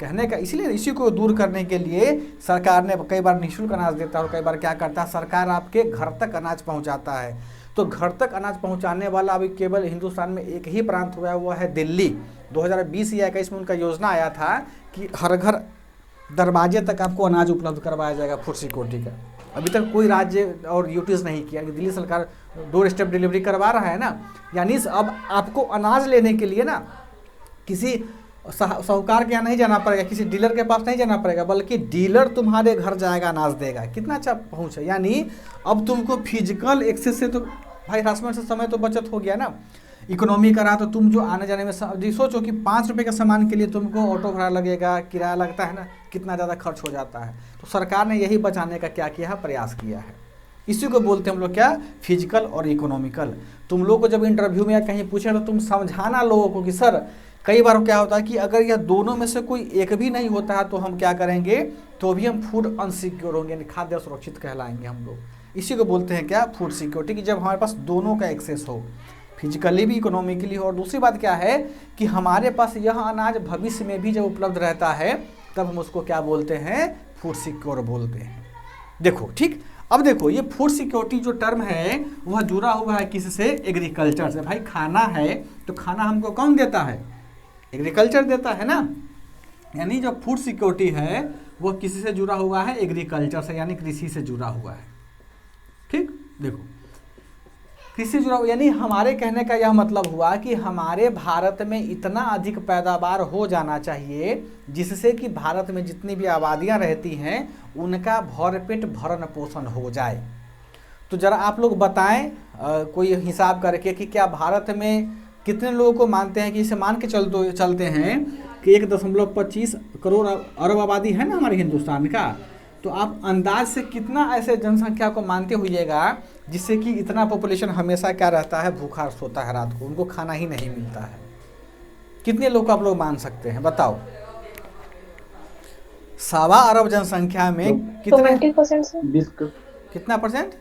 कहने का इसलिए इसी को दूर करने के लिए सरकार ने कई बार निःशुल्क अनाज देता है और कई बार क्या करता है, सरकार आपके घर तक अनाज पहुंचाता है। तो घर तक अनाज पहुंचाने वाला अभी केवल हिंदुस्तान में एक ही प्रांत हुआ है, वो है दिल्ली। 2020 या 21 में उनका योजना आया था कि हर घर दरवाजे तक आपको अनाज उपलब्ध करवाया जाएगा फूड सिक्योरिटी का। अभी तक कोई राज्य और यूटीज नहीं किया, कि दिल्ली सरकार डोर स्टेप डिलीवरी करवा रहा है ना, यानी अब आपको अनाज लेने के लिए ना किसी साहूकार के यहाँ नहीं जाना पड़ेगा, किसी डीलर के पास नहीं जाना पड़ेगा, बल्कि डीलर तुम्हारे घर जाएगा अनाज देगा। कितना अच्छा पहुँच है, यानी अब तुमको फिजिकल एक्सेस से तो भाई हरासमेंट से समय तो बचत हो गया ना, इकोनॉमी करा तो तुम जो आने जाने में सोचो कि 5 रुपये का सामान के लिए तुमको ऑटो भाड़ा लगेगा, किराया लगता है ना, कितना ज़्यादा खर्च हो जाता है। तो सरकार ने यही बचाने का क्या किया है, प्रयास किया है। इसी को बोलते हैं हम लोग क्या, फिजिकल और इकोनॉमिकल। तुम लोग को जब इंटरव्यू में या कहीं पूछे तो तुम समझाना लोगों को कि सर कई बार क्या होता है कि अगर यह दोनों में से कोई एक भी नहीं होता है तो हम क्या करेंगे, तो भी हम फूड अनसिक्योर होंगे, यानी खाद्य सुरक्षित कहलाएंगे हम लोग। इसी को बोलते हैं क्या, फूड सिक्योरिटी, कि जब हमारे पास दोनों का एक्सेस हो, फिजिकली भी इकोनॉमिकली हो। और दूसरी बात क्या है कि हमारे पास यह अनाज भविष्य में भी जब उपलब्ध रहता है तब हम उसको क्या बोलते हैं, फूड सिक्योर बोलते हैं। देखो ठीक, अब देखो ये फूड सिक्योरिटी जो टर्म है वह जुड़ा हुआ है किससे, एग्रीकल्चर से। भाई खाना है तो खाना हमको कौन देता है, एग्रीकल्चर देता है ना, यानी जो फूड सिक्योरिटी है वह किसी से जुड़ा हुआ है, एग्रीकल्चर से, यानी कृषि से जुड़ा हुआ है। ठीक, देखो कृषि जुड़ा, यानी हमारे कहने का यह मतलब हुआ कि हमारे भारत में इतना अधिक पैदावार हो जाना चाहिए जिससे कि भारत में जितनी भी आबादियां रहती हैं उनका भरपेट भरण पोषण हो जाए। तो जरा आप लोग बताएं कोई हिसाब करके कि क्या भारत में कितने लोगों को मानते हैं कि इसे मान के चलते हैं कि 1.25 करोड़ अरब आबादी है ना हमारे हिंदुस्तान का, तो आप अंदाज से कितना ऐसे जनसंख्या को मानते होइएगा जिससे कि इतना पॉपुलेशन हमेशा क्या रहता है, भूखा सोता है रात को, उनको खाना ही नहीं मिलता है। कितने लोग को आप लोग मान सकते हैं बताओ, 1.25 अरब जनसंख्या में कितने, 20 कितना परसेंट,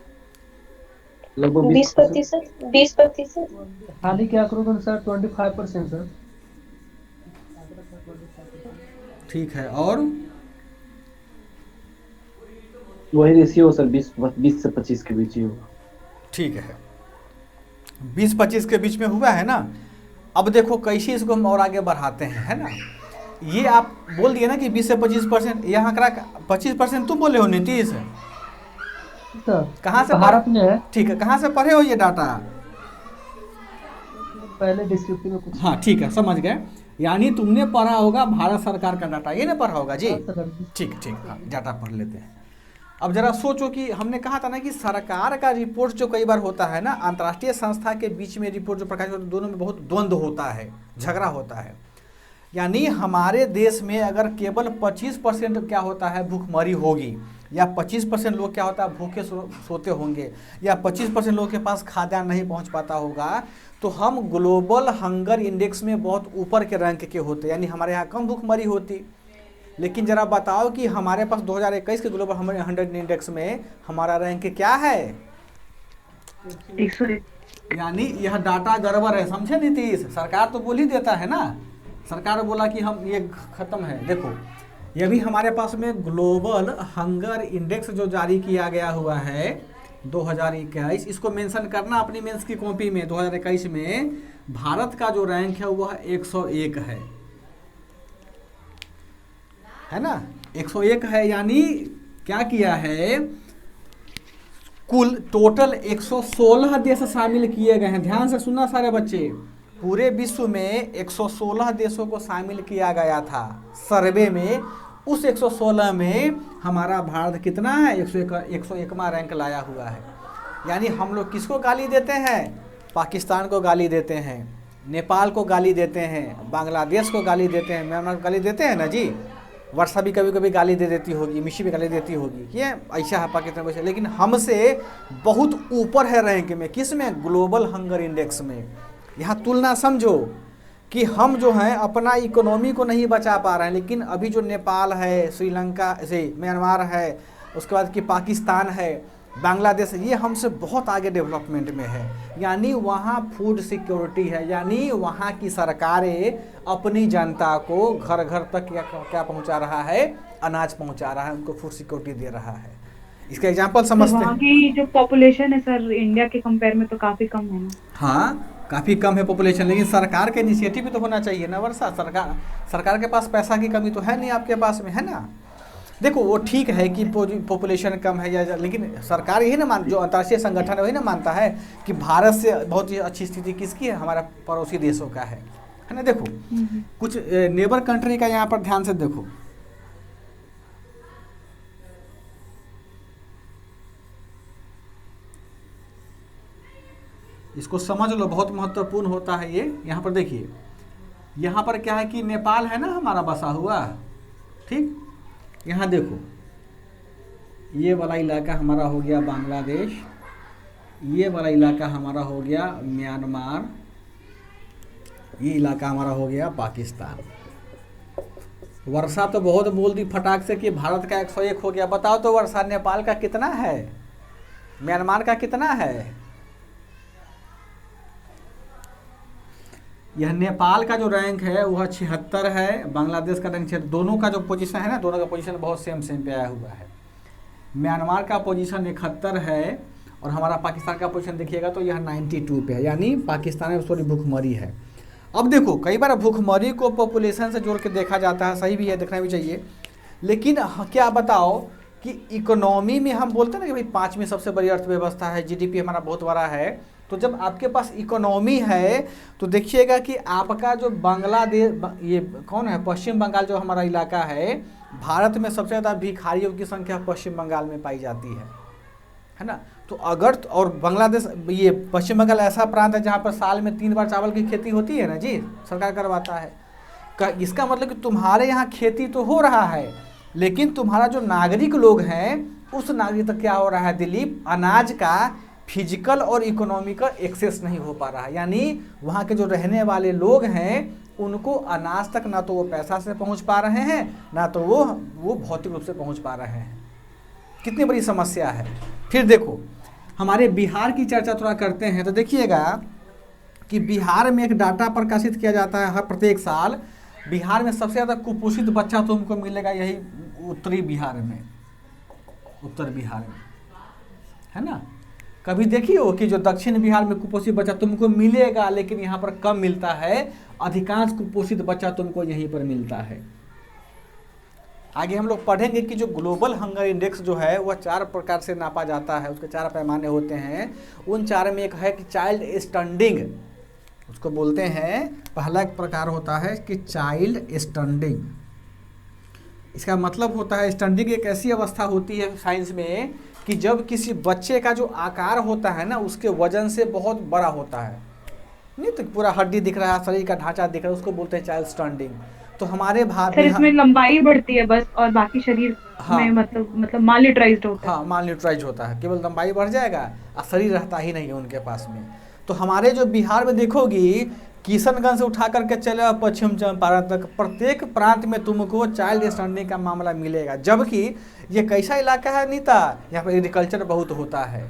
लगभग 20%। हाल के आंकड़ों के अनुसार 25% सर। ठीक है, और वही रेशियो सर 20 से 25 के बीच ही होगा। ठीक है, 20-25 के बीच में हुआ है ना। अब देखो कैसे इसको हम और आगे बढ़ाते हैं, है ना। ये आप बोल दिए ना कि 20 से 25%, यहाँ आंकड़ा 25% तुम बोले हो नीतीश, कहाँ से भारत में है। ठीक है, कहाँ से पढ़े हो ये डाटा, पहले डिस्क्रिप्टिव में कुछ, हाँ ठीक है समझ गए, यानी तुमने पढ़ा होगा भारत सरकार का डाटा, ये ना पढ़ा होगा जी, ठीक ठीक, हाँ डाटा पढ़ लेते हैं। अब जरा सोचो कि हमने कहा था ना कि सरकार का रिपोर्ट जो कई बार होता है ना, अंतर्राष्ट्रीय संस्था के बीच में रिपोर्ट जो प्रकाशित होती है, दोनों में बहुत द्वंद्व होता है, झगड़ा होता है। यानी हमारे देश में अगर केवल 25% क्या होता है, भूखमरी होगी, या 25% लोग क्या होता है, भूखे सोते होंगे, या 25% लोगों के पास खाद्यान्न नहीं पहुंच पाता होगा, तो हम ग्लोबल हंगर इंडेक्स में बहुत ऊपर के रैंक के होते, यानी हमारे यहाँ कम भूखमरी होती। लेकिन जरा बताओ कि हमारे पास 2021 के ग्लोबल हंगर इंडेक्स में हमारा रैंक क्या है, 101। यानी यह डाटा गड़बड़ है, समझे नीतीश। सरकार तो बोल ही देता है ना, सरकार बोला कि हम ये खत्म है। देखो ये भी हमारे पास में ग्लोबल हंगर इंडेक्स जो जारी किया गया हुआ है 2021, इसको मेंशन करना अपनी मेंस की कॉपी में। 2021 में भारत का जो रैंक है वह 101 है ना, 101 है। यानी क्या किया है, कुल टोटल 116 देश शामिल किए गए हैं। ध्यान से सुनना सारे बच्चे, पूरे विश्व में 116 देशों को शामिल किया गया था सर्वे में। उस 116 में हमारा भारत कितना है, 101वां रैंक लाया हुआ है। यानी हम लोग किसको गाली देते हैं, पाकिस्तान को गाली देते हैं, नेपाल को गाली देते हैं, बांग्लादेश को गाली देते हैं, म्यांमार को गाली देते हैं ना जी। वर्षा भी कभी कभी गाली दे देती होगी, मिशी भी गाली देती होगी, ये ऐसा है पाकिस्तान वैसे। लेकिन हमसे बहुत ऊपर है रैंक में, किस में? ग्लोबल हंगर इंडेक्स में। यहाँ तुलना समझो कि हम जो हैं अपना इकोनॉमी को नहीं बचा पा रहे हैं, लेकिन अभी जो नेपाल है, श्रीलंका से म्यांमार है, उसके बाद कि पाकिस्तान है, बांग्लादेश, ये हमसे बहुत आगे डेवलपमेंट में है। यानी वहाँ फूड सिक्योरिटी है, यानी वहाँ की सरकारें अपनी जनता को घर घर तक क्या पहुँचा रहा है? अनाज पहुँचा रहा है, उनको फूड सिक्योरिटी दे रहा है। इसका एग्जांपल समझते वहाँ हैं। की जो पॉपुलेशन है सर इंडिया के कंपेयर में तो काफी कम है ना। हाँ, काफ़ी कम है पॉपुलेशन, लेकिन सरकार के इनिशिएटिव भी तो होना चाहिए ना वर्षा। सरकार के पास पैसा की कमी तो है नहीं, आपके पास में है ना। देखो वो ठीक है कि पॉपुलेशन कम है या, लेकिन सरकार यही ना जो अंतर्राष्ट्रीय संगठन है वही ना मानता है कि भारत से बहुत ही अच्छी स्थिति किसकी है? हमारा पड़ोसी देशों का है ना। देखो कुछ नेबर कंट्री का यहाँ पर ध्यान से देखो। इसको समझ लो, बहुत महत्वपूर्ण होता है ये। यहाँ पर देखिए, यहाँ पर क्या है कि नेपाल है ना हमारा बसा हुआ, ठीक। यहाँ देखो, ये वाला इलाका हमारा हो गया बांग्लादेश, ये वाला इलाका हमारा हो गया म्यांमार, ये इलाका हमारा हो गया पाकिस्तान। वर्षा तो बहुत बोल दी फटाक से कि भारत का 101 हो गया। बताओ तो वर्षा, नेपाल का कितना है? म्यांमार का कितना है? यह नेपाल का जो रैंक है वह 76 है, बांग्लादेश का रैंक 6। दोनों का जो पोजीशन है ना, दोनों का पोजीशन बहुत सेम पे आया हुआ है। म्यांमार का पोजीशन 71 है और हमारा पाकिस्तान का पोजीशन देखिएगा तो यह 92 पे है, यानी पाकिस्तान में थोड़ी भूखमरी है। अब देखो, कई बार भूखमरी को पॉपुलेशन से जोड़ के देखा जाता है, सही भी है, देखना भी चाहिए। लेकिन क्या बताओ कि इकोनॉमी में हम बोलते हैं ना कि भाई 5वीं सबसे बड़ी अर्थव्यवस्था है, जीडीपी हमारा बहुत बड़ा है। तो जब आपके पास इकोनॉमी है तो देखिएगा कि आपका जो बांग्लादेश, ये कौन है? पश्चिम बंगाल जो हमारा इलाका है, भारत में सबसे ज़्यादा भिखारियों की संख्या पश्चिम बंगाल में पाई जाती है ना। तो अगर और बांग्लादेश, ये पश्चिम बंगाल ऐसा प्रांत है जहाँ पर साल में 3 बार चावल की खेती होती है ना जी, सरकार करवाता है। इसका मतलब कि तुम्हारे यहाँ खेती तो हो रहा है, लेकिन तुम्हारा जो नागरिक लोग हैं उस नागरिक तक क्या हो रहा है दिलीप? अनाज का फिजिकल और इकोनॉमिकल एक्सेस नहीं हो पा रहा है। यानी वहाँ के जो रहने वाले लोग हैं उनको अनाज तक ना तो वो पैसा से पहुँच पा रहे हैं, ना तो वो भौतिक रूप से पहुँच पा रहे हैं। कितनी बड़ी समस्या है। फिर देखो, हमारे बिहार की चर्चा थोड़ा करते हैं तो देखिएगा कि बिहार में एक डाटा प्रकाशित किया जाता है हर प्रत्येक साल। बिहार में सबसे ज़्यादा कुपोषित बच्चा तुमको मिलेगा यही उत्तरी बिहार में, उत्तर बिहार में, है ना। कभी देखिए हो कि जो दक्षिण बिहार में कुपोषित बच्चा तुमको मिलेगा, लेकिन यहाँ पर कम मिलता है। अधिकांश कुपोषित बच्चा तुमको यहीं पर मिलता है। आगे हम लोग पढ़ेंगे कि जो ग्लोबल हंगर इंडेक्स जो है वह 4 प्रकार से नापा जाता है, उसके 4 पैमाने होते हैं। उन 4 में एक है कि चाइल्ड स्टैंडिंग, उसको बोलते हैं। पहला एक प्रकार होता है कि चाइल्ड स्टैंडिंग। इसका मतलब होता है, स्टैंडिंग एक ऐसी अवस्था होती है साइंस में कि जब किसी बच्चे का जो आकार होता है ना उसके वजन से बहुत बड़ा होता है, नहीं तो पूरा हड्डी दिख रहा है, शरीर का ढांचा दिख रहा है, उसको बोलते हैं चाइल्ड स्टैंडिंग। तो हमारे सर इसमें लंबाई बढ़ती है बस, और बाकी शरीर में मतलब मालन्यूट्राइज्ड होता है। हाँ, मालन्यूट्राइज्ड होता है, केवल लंबाई बढ़ जाएगा और शरीर रहता ही नहीं है उनके पास में। तो हमारे जो बिहार में देखोगी, किशनगंज से उठा करके चले और पश्चिम चंपारण तक, प्रत्येक प्रांत में तुमको चाइल्ड स्टैंडिंग का मामला मिलेगा। जबकि ये कैसा इलाका है नीता, यहाँ पर एग्रीकल्चर बहुत होता है।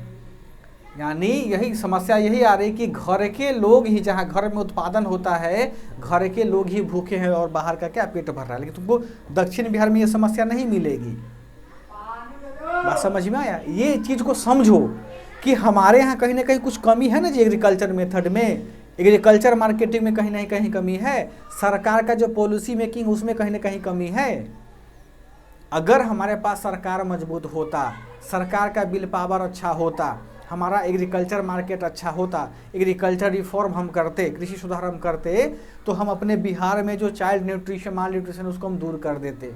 यानी यही समस्या यही आ रही कि घर के लोग ही, जहाँ घर में उत्पादन होता है, घर के लोग ही भूखे हैं और बाहर का क्या पेट भर रहा है। लेकिन तुमको दक्षिण बिहार में ये समस्या नहीं मिलेगी। बात समझ में आया? ये चीज़ को समझो कि हमारे यहाँ कहीं ना कहीं कुछ कमी है ना जी, एग्रीकल्चर मेथड में, एग्रीकल्चर मार्केटिंग में कहीं ना कहीं कमी है। सरकार का जो पॉलिसी मेकिंग उसमें कहीं ना कहीं कमी है। अगर हमारे पास सरकार मजबूत होता, सरकार का बिल पावर अच्छा होता, हमारा एग्रीकल्चर मार्केट अच्छा होता, एग्रीकल्चर रिफॉर्म हम करते, कृषि सुधार हम करते, तो हम अपने बिहार में जो चाइल्ड न्यूट्रिशन, माल न्यूट्रिशन उसको हम दूर कर देते,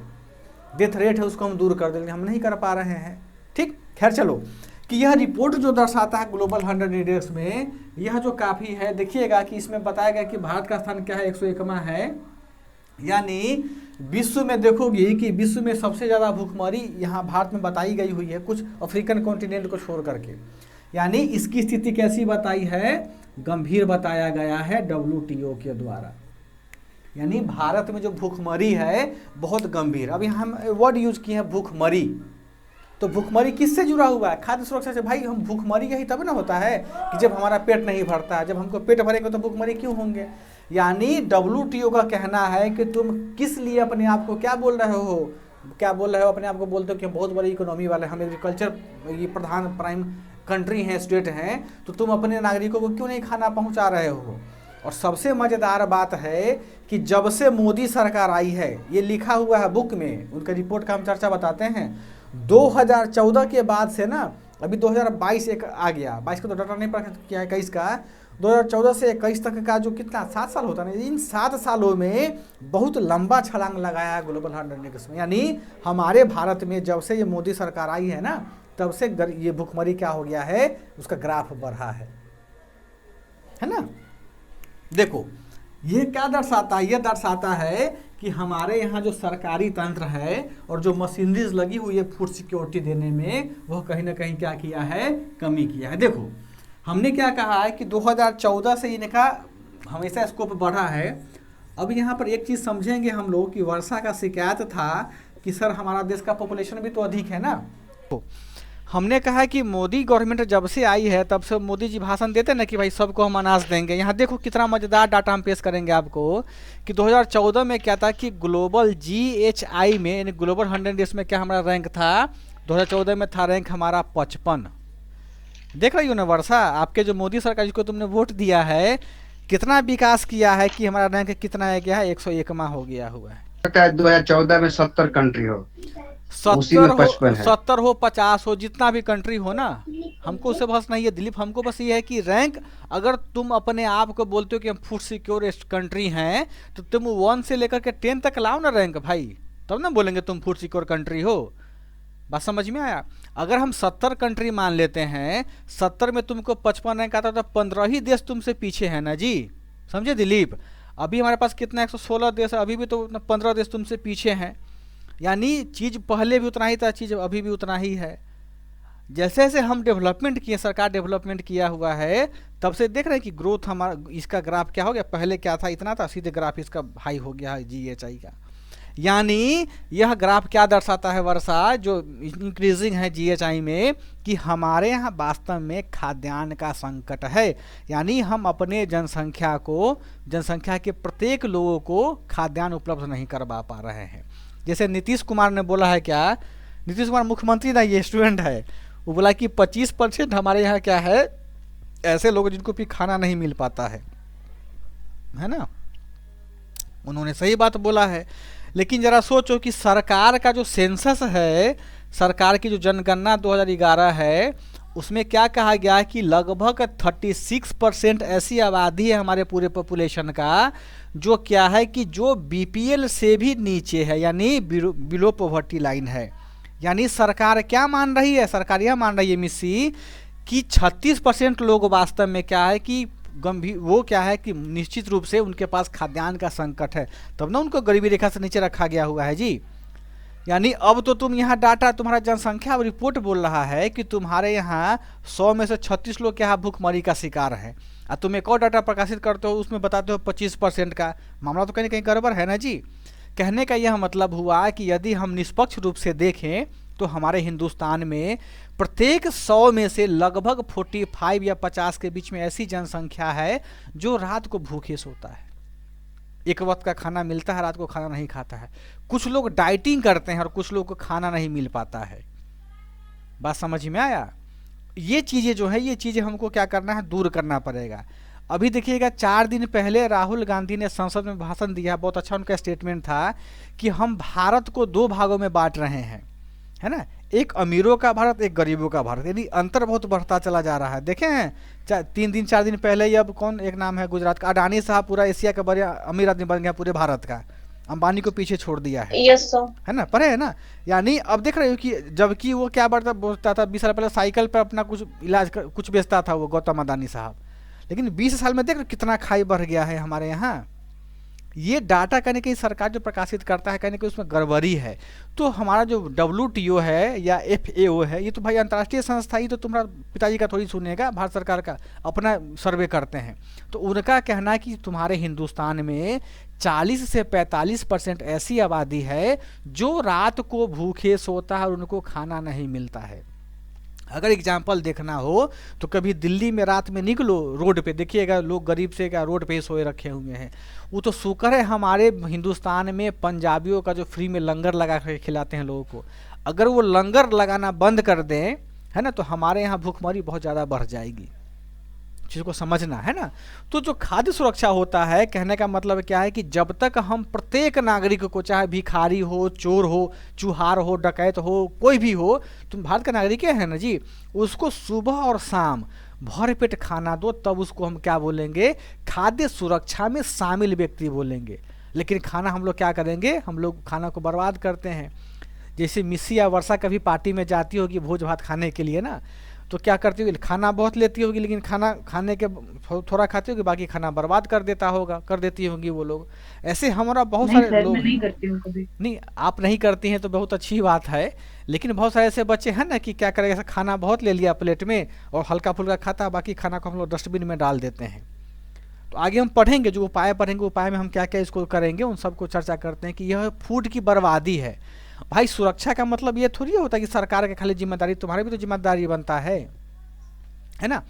डेथ रेट है उसको हम दूर कर देते। हम नहीं कर पा रहे हैं। ठीक, खैर चलो, कि यह रिपोर्ट जो दर्शाता है ग्लोबल 100 इंडेक्स में, यह जो काफ़ी है, देखिएगा कि इसमें बताया गया कि भारत का स्थान क्या है, 101वां है। यानी विश्व में देखोगे कि विश्व में सबसे ज़्यादा भूखमरी यहाँ भारत में बताई गई हुई है, कुछ अफ्रीकन कॉन्टिनेंट को छोड़ करके। यानी इसकी स्थिति कैसी बताई है, गंभीर बताया गया है WTO के द्वारा। यानी भारत में जो भूखमरी है बहुत गंभीर। अभी हम वर्ड यूज किए हैं भूखमरी, तो भूखमरी किससे जुड़ा हुआ है, खाद्य सुरक्षा से। भाई हम भूखमरी यही तब ना होता है कि जब हमारा पेट नहीं भरता है, जब हमको पेट भरेगा तो भूखमरी क्यों होंगे। यानी WTO का कहना है कि तुम किस लिए अपने आप को क्या बोल रहे हो, क्या बोल रहे हो, अपने आप को बोलते हो कि हम बहुत बड़ी इकोनॉमी वाले, हम एग्रीकल्चर ये प्रधान प्राइम कंट्री हैं, स्टेट हैं, तो तुम अपने नागरिकों को क्यों नहीं खाना पहुंचा रहे हो। और सबसे मज़ेदार बात है कि जब से मोदी सरकार आई है, ये लिखा हुआ है बुक में, उनका रिपोर्ट का हम चर्चा बताते हैं, 2014 के बाद से ना, अभी 2022 एक आ गया, 22 का तो डाटा नहीं पता क्या है, 21 का, 2014 से 21 तक का जो कितना 7 साल होता है, इन 7 सालों में बहुत लंबा छलांग लगाया है ग्लोबल 100 इंडेक्स में। यानी हमारे भारत में जब से ये मोदी सरकार आई है ना, तब से ये भूखमरी क्या हो गया है, उसका ग्राफ बढ़ा है ना। देखो ये क्या दर्शाता है, ये दर्शाता है कि हमारे यहाँ जो सरकारी तंत्र है और जो मशीनरीज लगी हुई है फूड सिक्योरिटी देने में, वह कहीं ना कहीं क्या किया है, कमी किया है। देखो हमने क्या कहा है कि 2014 से इनका हमेशा स्कोप बढ़ा है। अब यहाँ पर एक चीज़ समझेंगे हम लोग कि वर्षा का शिकायत था कि सर हमारा देश का पॉपुलेशन भी तो अधिक है ना। हमने कहा कि मोदी गवर्नमेंट जब से आई है तब से मोदी जी भाषण देते ना कि भाई सबको हम अनाज देंगे। यहाँ देखो कितना मज़ेदार डाटा हम पेश करेंगे आपको कि 2014 में क्या था कि ग्लोबल GHI में, यानी ग्लोबल 100 इंडेक्स में क्या हमारा रैंक था, 2014 में था रैंक हमारा 55। देख रही हो ना वर्षा, आपके जो मोदी सरकार जिसको तुमने वोट दिया है, कितना विकास किया है कि हमारा रैंक कितना है, क्या है, 101वां हो गया हुआ है। 2014 में 70 कंट्री हो, 70 हो 50 हो, जितना भी कंट्री हो ना, हमको उससे बस नहीं है दिलीप, हमको बस ये है कि रैंक, अगर तुम अपने आप को बोलते हो कि हम फूड सिक्योर कंट्री हैं, तो तुम 1 से लेकर के 10 तक लाओ ना रैंक भाई, तब ना बोलेंगे तुम फूड सिक्योर कंट्री हो। बात समझ में आया। अगर हम 70 कंट्री मान लेते हैं, 70 में तुमको 55 रैंक आता तो 15 ही देश तुमसे पीछे है ना जी, समझे दिलीप। अभी हमारे पास कितना 116 देश है, अभी भी तो 15 देश तुमसे पीछे हैं। यानी चीज़ पहले भी उतना ही था, चीज़ अभी भी उतना ही है। जैसे जैसे हम डेवलपमेंट किए, सरकार डेवलपमेंट किया हुआ है, तब से देख रहे हैं कि ग्रोथ हमारा, इसका ग्राफ क्या हो गया, पहले क्या था इतना था, सीधे ग्राफ इसका हाई हो गया है GHI का। यानी यह ग्राफ क्या दर्शाता है वर्षा, जो इंक्रीजिंग है GHI में, कि हमारे यहाँ वास्तव में खाद्यान्न का संकट है। यानी हम अपने जनसंख्या के प्रत्येक लोगों को खाद्यान्न उपलब्ध नहीं करवा पा रहे हैं। जैसे नीतीश कुमार ने बोला है, क्या नीतीश कुमार मुख्यमंत्री ना, ये स्टूडेंट है, वो बोला कि 25% हमारे यहाँ क्या है, ऐसे लोग जिनको भी खाना नहीं मिल पाता है ना। उन्होंने सही बात बोला है। लेकिन जरा सोचो कि सरकार का जो सेंसस है, सरकार की जो जनगणना 2011 है, उसमें क्या कहा गया है कि लगभग 36% ऐसी आबादी है हमारे पूरे पॉपुलेशन का, जो क्या है कि जो BPL से भी नीचे है, यानी बिलो पॉवर्टी लाइन है। यानी सरकार क्या मान रही है, सरकार यह मान रही है मिस्सी कि 36% लोग वास्तव में क्या है कि गंभीर, वो क्या है कि निश्चित रूप से उनके पास खाद्यान्न का संकट है, तब ना उनको गरीबी रेखा से नीचे रखा गया हुआ है जी। यानी अब तो तुम यहाँ डाटा, तुम्हारा जनसंख्या रिपोर्ट बोल रहा है कि तुम्हारे यहाँ 100 में से 36 लोग क्या भूखमरी का शिकार है, और तुम एक और डाटा प्रकाशित करते हो, उसमें बताते हो 25% का। मामला तो कहीं ना कहीं गड़बड़ है ना जी। कहने का यह मतलब हुआ कि यदि हम निष्पक्ष रूप से देखें तो हमारे हिंदुस्तान में प्रत्येक 100 में से लगभग 45 या 50 के बीच में ऐसी जनसंख्या है जो रात को भूखे सोता है। एक वक्त का खाना मिलता है, रात को खाना नहीं खाता है। कुछ लोग डाइटिंग करते हैं और कुछ लोग को खाना नहीं मिल पाता है। बात समझ में आया। ये चीज़ें जो है, ये चीज़ें हमको क्या करना है, दूर करना पड़ेगा। अभी देखिएगा 4 दिन पहले राहुल गांधी ने संसद में भाषण दिया, बहुत अच्छा उनका स्टेटमेंट था कि हम भारत को 2 भागों में बांट रहे हैं, है ना, एक अमीरों का भारत, एक गरीबों का भारत। यानी अंतर बहुत बढ़ता चला जा रहा है। देखें 4 दिन पहले ही अब कौन एक नाम है गुजरात का, अडानी साहब पूरा एशिया का बड़े अमीर आदमी बन गया पूरे भारत का। अंबानी को पीछे छोड़ दिया है। Yes sir. है ना, पढ़े है ना। यानी अब देख रहे हो कि जबकि वो क्या बोलता था 20 साल पहले साइकिल पर अपना कुछ कुछ बेचता था वो गौतम अदानी साहब, लेकिन 20 साल में देख रहे हो कितना खाई बढ़ गया है हमारे यहाँ। ये डाटा कहीं कहीं सरकार जो प्रकाशित करता है कहीं कहीं उसमें गड़बड़ी है। तो हमारा जो WTO है या FAO है, ये तो भाई अंतर्राष्ट्रीय संस्था ही, तो तुम्हारा पिताजी का थोड़ी सुनेगा, भारत सरकार का अपना सर्वे करते हैं। तो उनका कहना है कि तुम्हारे हिंदुस्तान में 40 से 45% ऐसी आबादी है जो रात को भूखे सोता है और उनको खाना नहीं मिलता है। अगर एग्जाम्पल देखना हो तो कभी दिल्ली में रात में निकलो, रोड पे देखिएगा लोग गरीब से क्या रोड पे ही सोए रखे हुए हैं। वो तो शुक्र है हमारे हिंदुस्तान में पंजाबियों का जो फ्री में लंगर लगा कर खिलाते हैं लोगों को, अगर वो लंगर लगाना बंद कर दें, है ना, तो हमारे यहाँ भूखमरी बहुत ज़्यादा बढ़ जाएगी। चीज़ को समझना है ना। तो जो खाद्य सुरक्षा होता है, कहने का मतलब क्या है कि जब तक हम प्रत्येक नागरिक को, चाहे भिखारी हो, चोर हो, चूहार हो, डकैत हो, कोई भी हो, तुम भारत का नागरिक है ना जी, उसको सुबह और शाम भर पेट खाना दो, तब उसको हम क्या बोलेंगे, खाद्य सुरक्षा में शामिल व्यक्ति बोलेंगे। लेकिन खाना हम लोग क्या करेंगे, हम लोग खाना को बर्बाद करते हैं। जैसे मिस्सी या वर्षा कभी पार्टी में जाती होगी भोज भात खाने के लिए ना, तो क्या करती होगी, खाना बहुत लेती होगी, लेकिन खाना खाने के थोड़ा खाती होगी, बाकी खाना बर्बाद कर देती होंगी वो लोग। ऐसे हमारा बहुत सारे लोग, मैं नहीं करती हूँ कभी। नहीं आप नहीं करती हैं तो बहुत अच्छी बात है, लेकिन बहुत सारे ऐसे बच्चे हैं ना कि क्या करेंगे, ऐसा खाना बहुत ले लिया प्लेट में और हल्का फुल्का खाता है, बाकी खाना को हम लोग डस्टबिन में डाल देते हैं। तो आगे हम पढ़ेंगे, जो उपाय पढ़ेंगे, उपाय में हम क्या क्या इसको करेंगे उन सबको चर्चा करते हैं कि यह फूड की बर्बादी है। भाई सुरक्षा का मतलब ये थोड़ी होता है कि सरकार की खाली जिम्मेदारी, तुम्हारी भी तो जिम्मेदारी बनता है ना।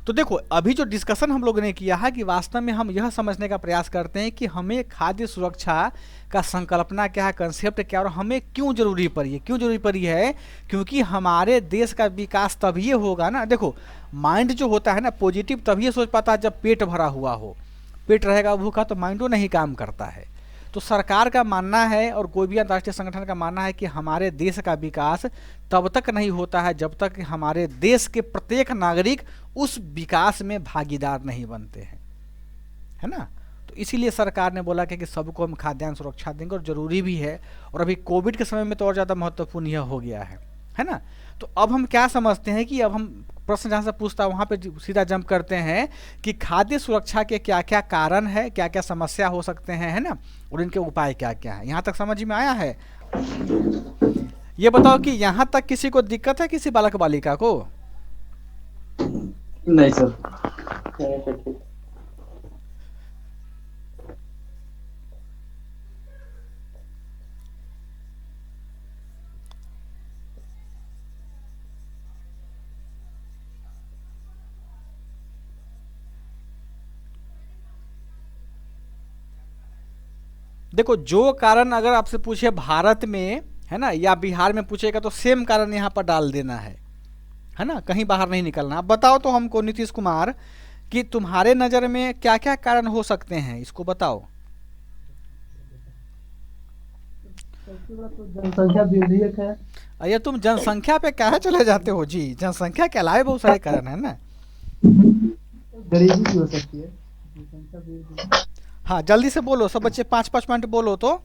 तो देखो अभी जो डिस्कशन हम लोगों ने किया है कि वास्तव में हम यह समझने का प्रयास करते हैं कि हमें खाद्य सुरक्षा का संकल्पना क्या है, कंसेप्ट क्या, और हमें क्यों जरूरी पड़ी है। क्यों जरूरी पड़ी है, क्योंकि हमारे देश का विकास तभी होगा ना। देखो माइंड जो होता है ना पॉजिटिव तभी सोच पाता है जब पेट भरा हुआ हो। पेट रहेगा भूखा तो माइंडो नहीं काम करता है। तो सरकार का मानना है और कोई भी अंतर्राष्ट्रीय संगठन का मानना है कि हमारे देश का विकास तब तक नहीं होता है जब तक हमारे देश के प्रत्येक नागरिक उस विकास में भागीदार नहीं बनते हैं, है ना। तो इसीलिए सरकार ने बोला कि सबको हम खाद्यान्न सुरक्षा देंगे, और ज़रूरी भी है। और अभी कोविड के समय में तो और ज़्यादा महत्वपूर्ण यह हो गया है ना। तो अब हम क्या समझते हैं कि अब हम प्रश्न जहाँ से पूछता है वहाँ पे सीधा जंप करते हैं कि खाद्य सुरक्षा के क्या क्या कारण है, क्या क्या समस्या हो सकते हैं, है ना, और इनके उपाय क्या क्या है। यहाँ तक समझ में आया है। ये बताओ कि यहाँ तक किसी को दिक्कत है, किसी बालक बालिका को? नहीं सर। देखो जो कारण अगर आपसे पूछे भारत में, है ना, या बिहार में पूछेगा तो सेम कारण यहाँ पर डाल देना है ना, कहीं बाहर नहीं निकलना। अब बताओ तो हमको नीतीश कुमार कि तुम्हारे नज़र में क्या क्या कारण हो सकते हैं, इसको बताओ। जनसंख्या वृद्धि है। अरे तुम जनसंख्या पे क्या चले जाते हो जी, जनसंख्या के अलावा बहुत सारे कारण है ना। गरीबी भी हो सकती है, जनसंख्या वृद्धि। हाँ जल्दी से बोलो सब बच्चे, 5-5 मिनट बोलो। तो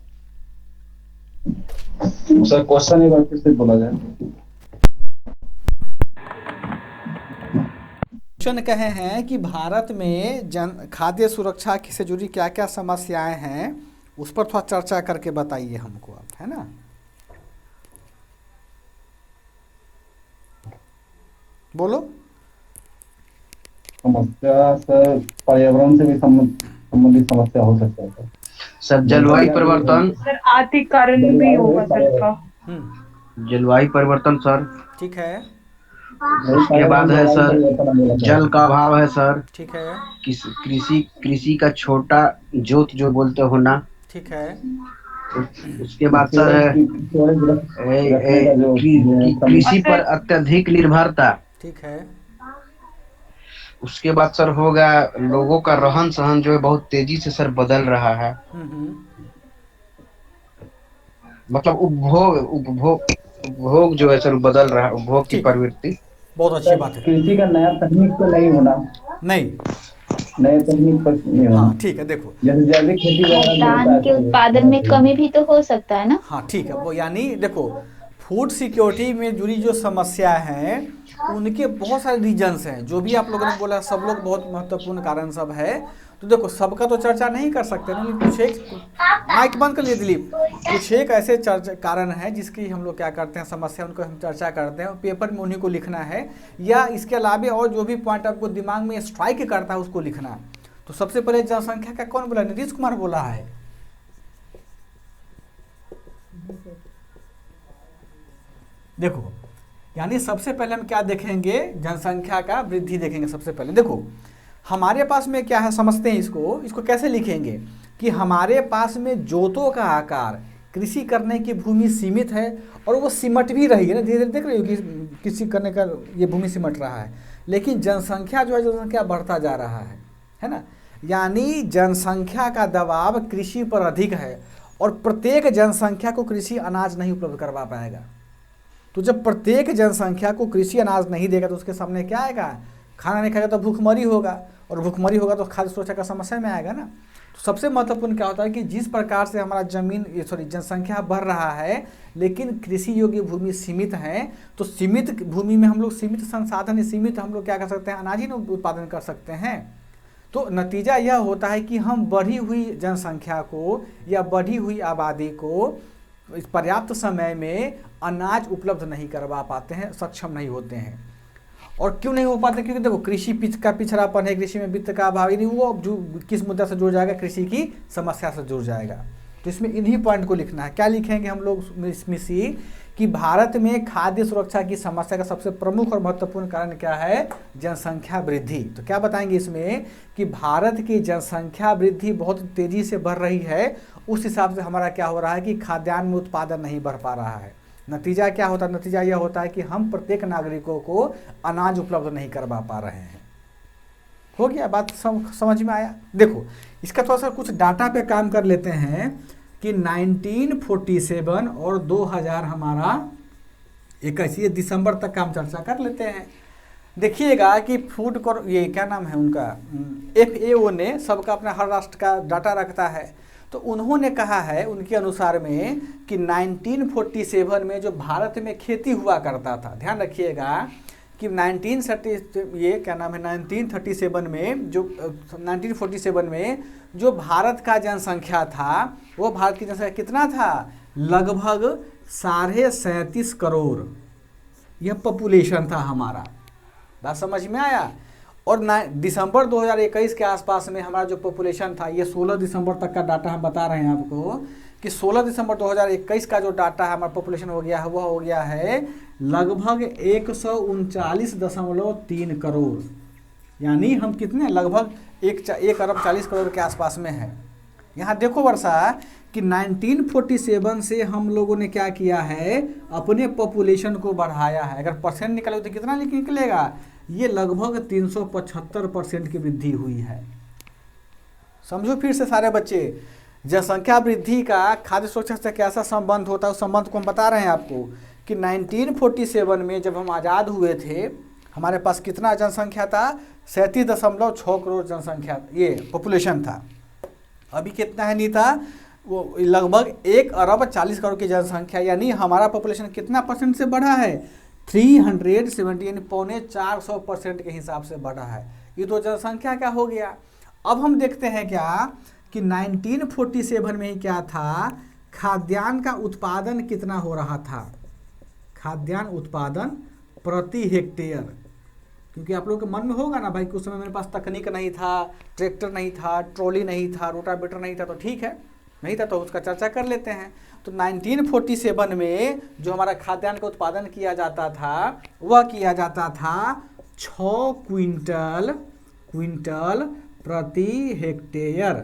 सर क्वेश्चन एक बार फिर से बोला जाए। क्वेश्चन कहे हैं कि भारत में खाद्य सुरक्षा से जुड़ी क्या क्या समस्याएं हैं, उस पर थोड़ा चर्चा करके बताइए हमको आप, है ना। बोलो। समस्या सर पर्यावरण से भी संबंधित समस्या हो सकता है सर। जलवायु परिवर्तन सर, आर्थिक कारण भी होगा सर का। जलवायु परिवर्तन सर, ठीक है। उसके बाद है सर जल का अभाव है सर, ठीक है। कृषि का छोटा जोत जो बोलते होना, ठीक है। उसके बाद सर है कृषि पर अत्यधिक निर्भरता, ठीक है। उसके बाद सर होगा लोगों का रहन सहन जो है बहुत तेजी से सर बदल रहा है। मतलब उपभोग जो है सर बदल रहा है, उपभोग की प्रवृत्ति। बहुत अच्छी बात है। कृषि का नया तकनीक तो नहीं होना, नहीं नए तकनीक पर नहीं होना। हाँ ठीक है, देखो जैसे जैविक खेती वगैरह जो होता खाद्यान्न है के तो उत्पादन में कमी भी तो हो सकता है ना। हाँ ठीक है, वो यानी देखो फूड सिक्योरिटी में जुड़ी जो समस्या है उनके बहुत सारे रीजंस हैं, जो भी आप लोगों ने बोला सब लोग बहुत महत्वपूर्ण कारण सब है। तो देखो सबका तो चर्चा नहीं कर सकते ना, लेकिन कुछ एक माइक बंद कर लिए दिलीप, कुछ एक ऐसे चर्चा कारण है जिसकी हम लोग क्या करते हैं समस्या उनको हम चर्चा करते हैं, पेपर में उन्हीं को लिखना है, या इसके अलावा और जो भी पॉइंट आपको दिमाग में स्ट्राइक करता है उसको लिखना है। तो सबसे पहले जनसंख्या का कौन बोला, नीतीश कुमार बोला है। देखो यानी सबसे पहले हम क्या देखेंगे, जनसंख्या का वृद्धि देखेंगे। सबसे पहले देखो हमारे पास में क्या है, समझते हैं इसको कैसे लिखेंगे कि हमारे पास में जोतों का आकार, कृषि करने की भूमि सीमित है और वो सिमट भी रही है ना, धीरे धीरे देख रहे हो कि कृषि करने का ये भूमि सिमट रहा है, लेकिन जनसंख्या जो है जनसंख्या बढ़ता जा रहा है ना। यानी जनसंख्या का दबाव कृषि पर अधिक है और प्रत्येक जनसंख्या को कृषि अनाज नहीं उपलब्ध करवा पाएगा। तो जब प्रत्येक जनसंख्या को कृषि अनाज नहीं देगा तो उसके सामने क्या आएगा, खाना नहीं खाएगा तो भूखमरी होगा, और भूखमरी होगा तो खाद्य सुरक्षा का समस्या में आएगा ना। तो सबसे महत्वपूर्ण क्या होता है कि जिस प्रकार से हमारा जनसंख्या बढ़ रहा है लेकिन कृषि योग्य भूमि सीमित है, तो सीमित भूमि में हम लोग सीमित संसाधन, सीमित हम लोग क्या कर सकते हैं, अनाज ही उत्पादन कर सकते हैं। तो नतीजा यह होता है कि हम बढ़ी हुई जनसंख्या को या बढ़ी हुई आबादी को इस पर्याप्त समय में अनाज उपलब्ध नहीं करवा पाते हैं, सक्षम नहीं होते हैं। और क्यों नहीं हो पाते, क्योंकि देखो कृषि का पिछड़ापन है, कृषि में वित्त का अभाव ही नहीं, वो जो किस मुद्दा से जुड़ जाएगा, कृषि की समस्या से जुड़ जाएगा। तो इसमें इन्हीं पॉइंट को लिखना है। क्या लिखेंगे हम लोग इसमें कि भारत में खाद्य सुरक्षा की समस्या का सबसे प्रमुख और महत्वपूर्ण कारण क्या है, जनसंख्या वृद्धि। तो क्या बताएंगे इसमें कि भारत की जनसंख्या वृद्धि बहुत तेजी से बढ़ रही है, उस हिसाब से हमारा क्या हो रहा है कि खाद्यान्न में उत्पादन नहीं बढ़ पा रहा है। नतीजा क्या होता है, नतीजा यह होता है कि हम प्रत्येक नागरिकों को अनाज उपलब्ध नहीं करवा पा रहे हैं। हो गया बात, समझ में आया। देखो इसका थोड़ा सा कुछ डाटा पे काम कर लेते हैं कि 1947 और 2000 हमारा 21 दिसंबर तक का हम चर्चा कर लेते हैं। देखिएगा कि फूड ये क्या नाम है उनका, FAO ने सबका अपना हर राष्ट्र का डाटा रखता है। तो उन्होंने कहा है उनके अनुसार में कि 1947 में जो भारत में खेती हुआ करता था, ध्यान रखिएगा कि 1937 में जो 1947 में जो भारत का जनसंख्या था, वो भारत की जनसंख्या कितना था, लगभग 37.5 करोड़ यह पॉपुलेशन था हमारा। बात समझ में आया। और दिसंबर 2021 के आसपास में हमारा जो पॉपुलेशन था, ये 16 दिसंबर तक का डाटा हम बता रहे हैं आपको कि 16 दिसंबर 2021 का जो डाटा है हमारा पॉपुलेशन हो गया है, वह हो गया है लगभग 139.3 करोड़। यानी हम कितने, लगभग 1 अरब 40 करोड़ के आसपास में है। यहाँ देखो वर्षा कि 1947 से हम लोगों ने क्या किया है, अपने पॉपुलेशन को बढ़ाया है। अगर परसेंट निकले तो कितना निकलेगा, ये लगभग 375% की वृद्धि हुई है। समझो फिर से सारे बच्चे, जनसंख्या वृद्धि का खाद्य सुरक्षा से कैसा संबंध होता है, उस संबंध को हम बता रहे हैं आपको कि 1947 में जब हम आज़ाद हुए थे, हमारे पास कितना जनसंख्या था, 37.6 करोड़ जनसंख्या, ये पॉपुलेशन था। अभी कितना है नीता, वो लगभग 1 अरब 40 करोड़ की जनसंख्या, यानी हमारा पॉपुलेशन कितना परसेंट से बढ़ा है, 370 पौने 400% के हिसाब से बढ़ा है। ये तो जनसंख्या का हो गया। अब हम देखते हैं क्या कि 1947 में ही क्या था, खाद्यान्न का उत्पादन कितना हो रहा था, खाद्यान्न उत्पादन प्रति हेक्टेयर। क्योंकि आप लोगों के मन में होगा ना भाई कि उस समय मेरे पास तकनीक नहीं था, ट्रैक्टर नहीं था, ट्रॉली नहीं था, रोटावेटर नहीं था, तो ठीक है नहीं था तो उसका चर्चा कर लेते हैं। तो 1947 में जो हमारा खाद्यान्न का उत्पादन किया जाता था, वह किया जाता था 6 क्विंटल प्रति हेक्टेयर।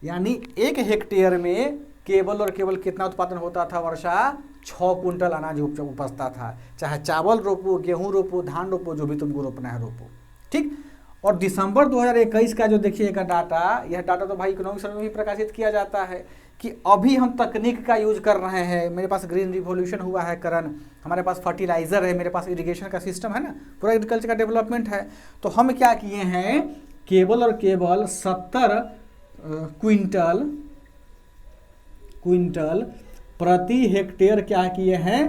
यानी 1 हेक्टेयर में केवल और केवल कितना उत्पादन होता था वर्षा, 6 कुंटल अनाज उपजता था। चाहे चावल रोपो, गेहूं रोपो, धान रोपो, जो भी तुमको रोपना है रोपो, ठीक। और दिसंबर 2021 का जो देखिएगा डाटा, यह डाटा तो भाई इकोनॉमिक सर्वे में भी प्रकाशित किया जाता है कि अभी हम तकनीक का यूज कर रहे हैं। मेरे पास ग्रीन रिवॉल्यूशन हुआ है करण, हमारे पास फर्टिलाइज़र है, मेरे पास इरिगेशन का सिस्टम है ना, पूरा एग्रीकल्चर का डेवलपमेंट है। तो हम क्या किए हैं केवल और केवल 70 क्विंटल प्रति हेक्टेयर क्या किए हैं,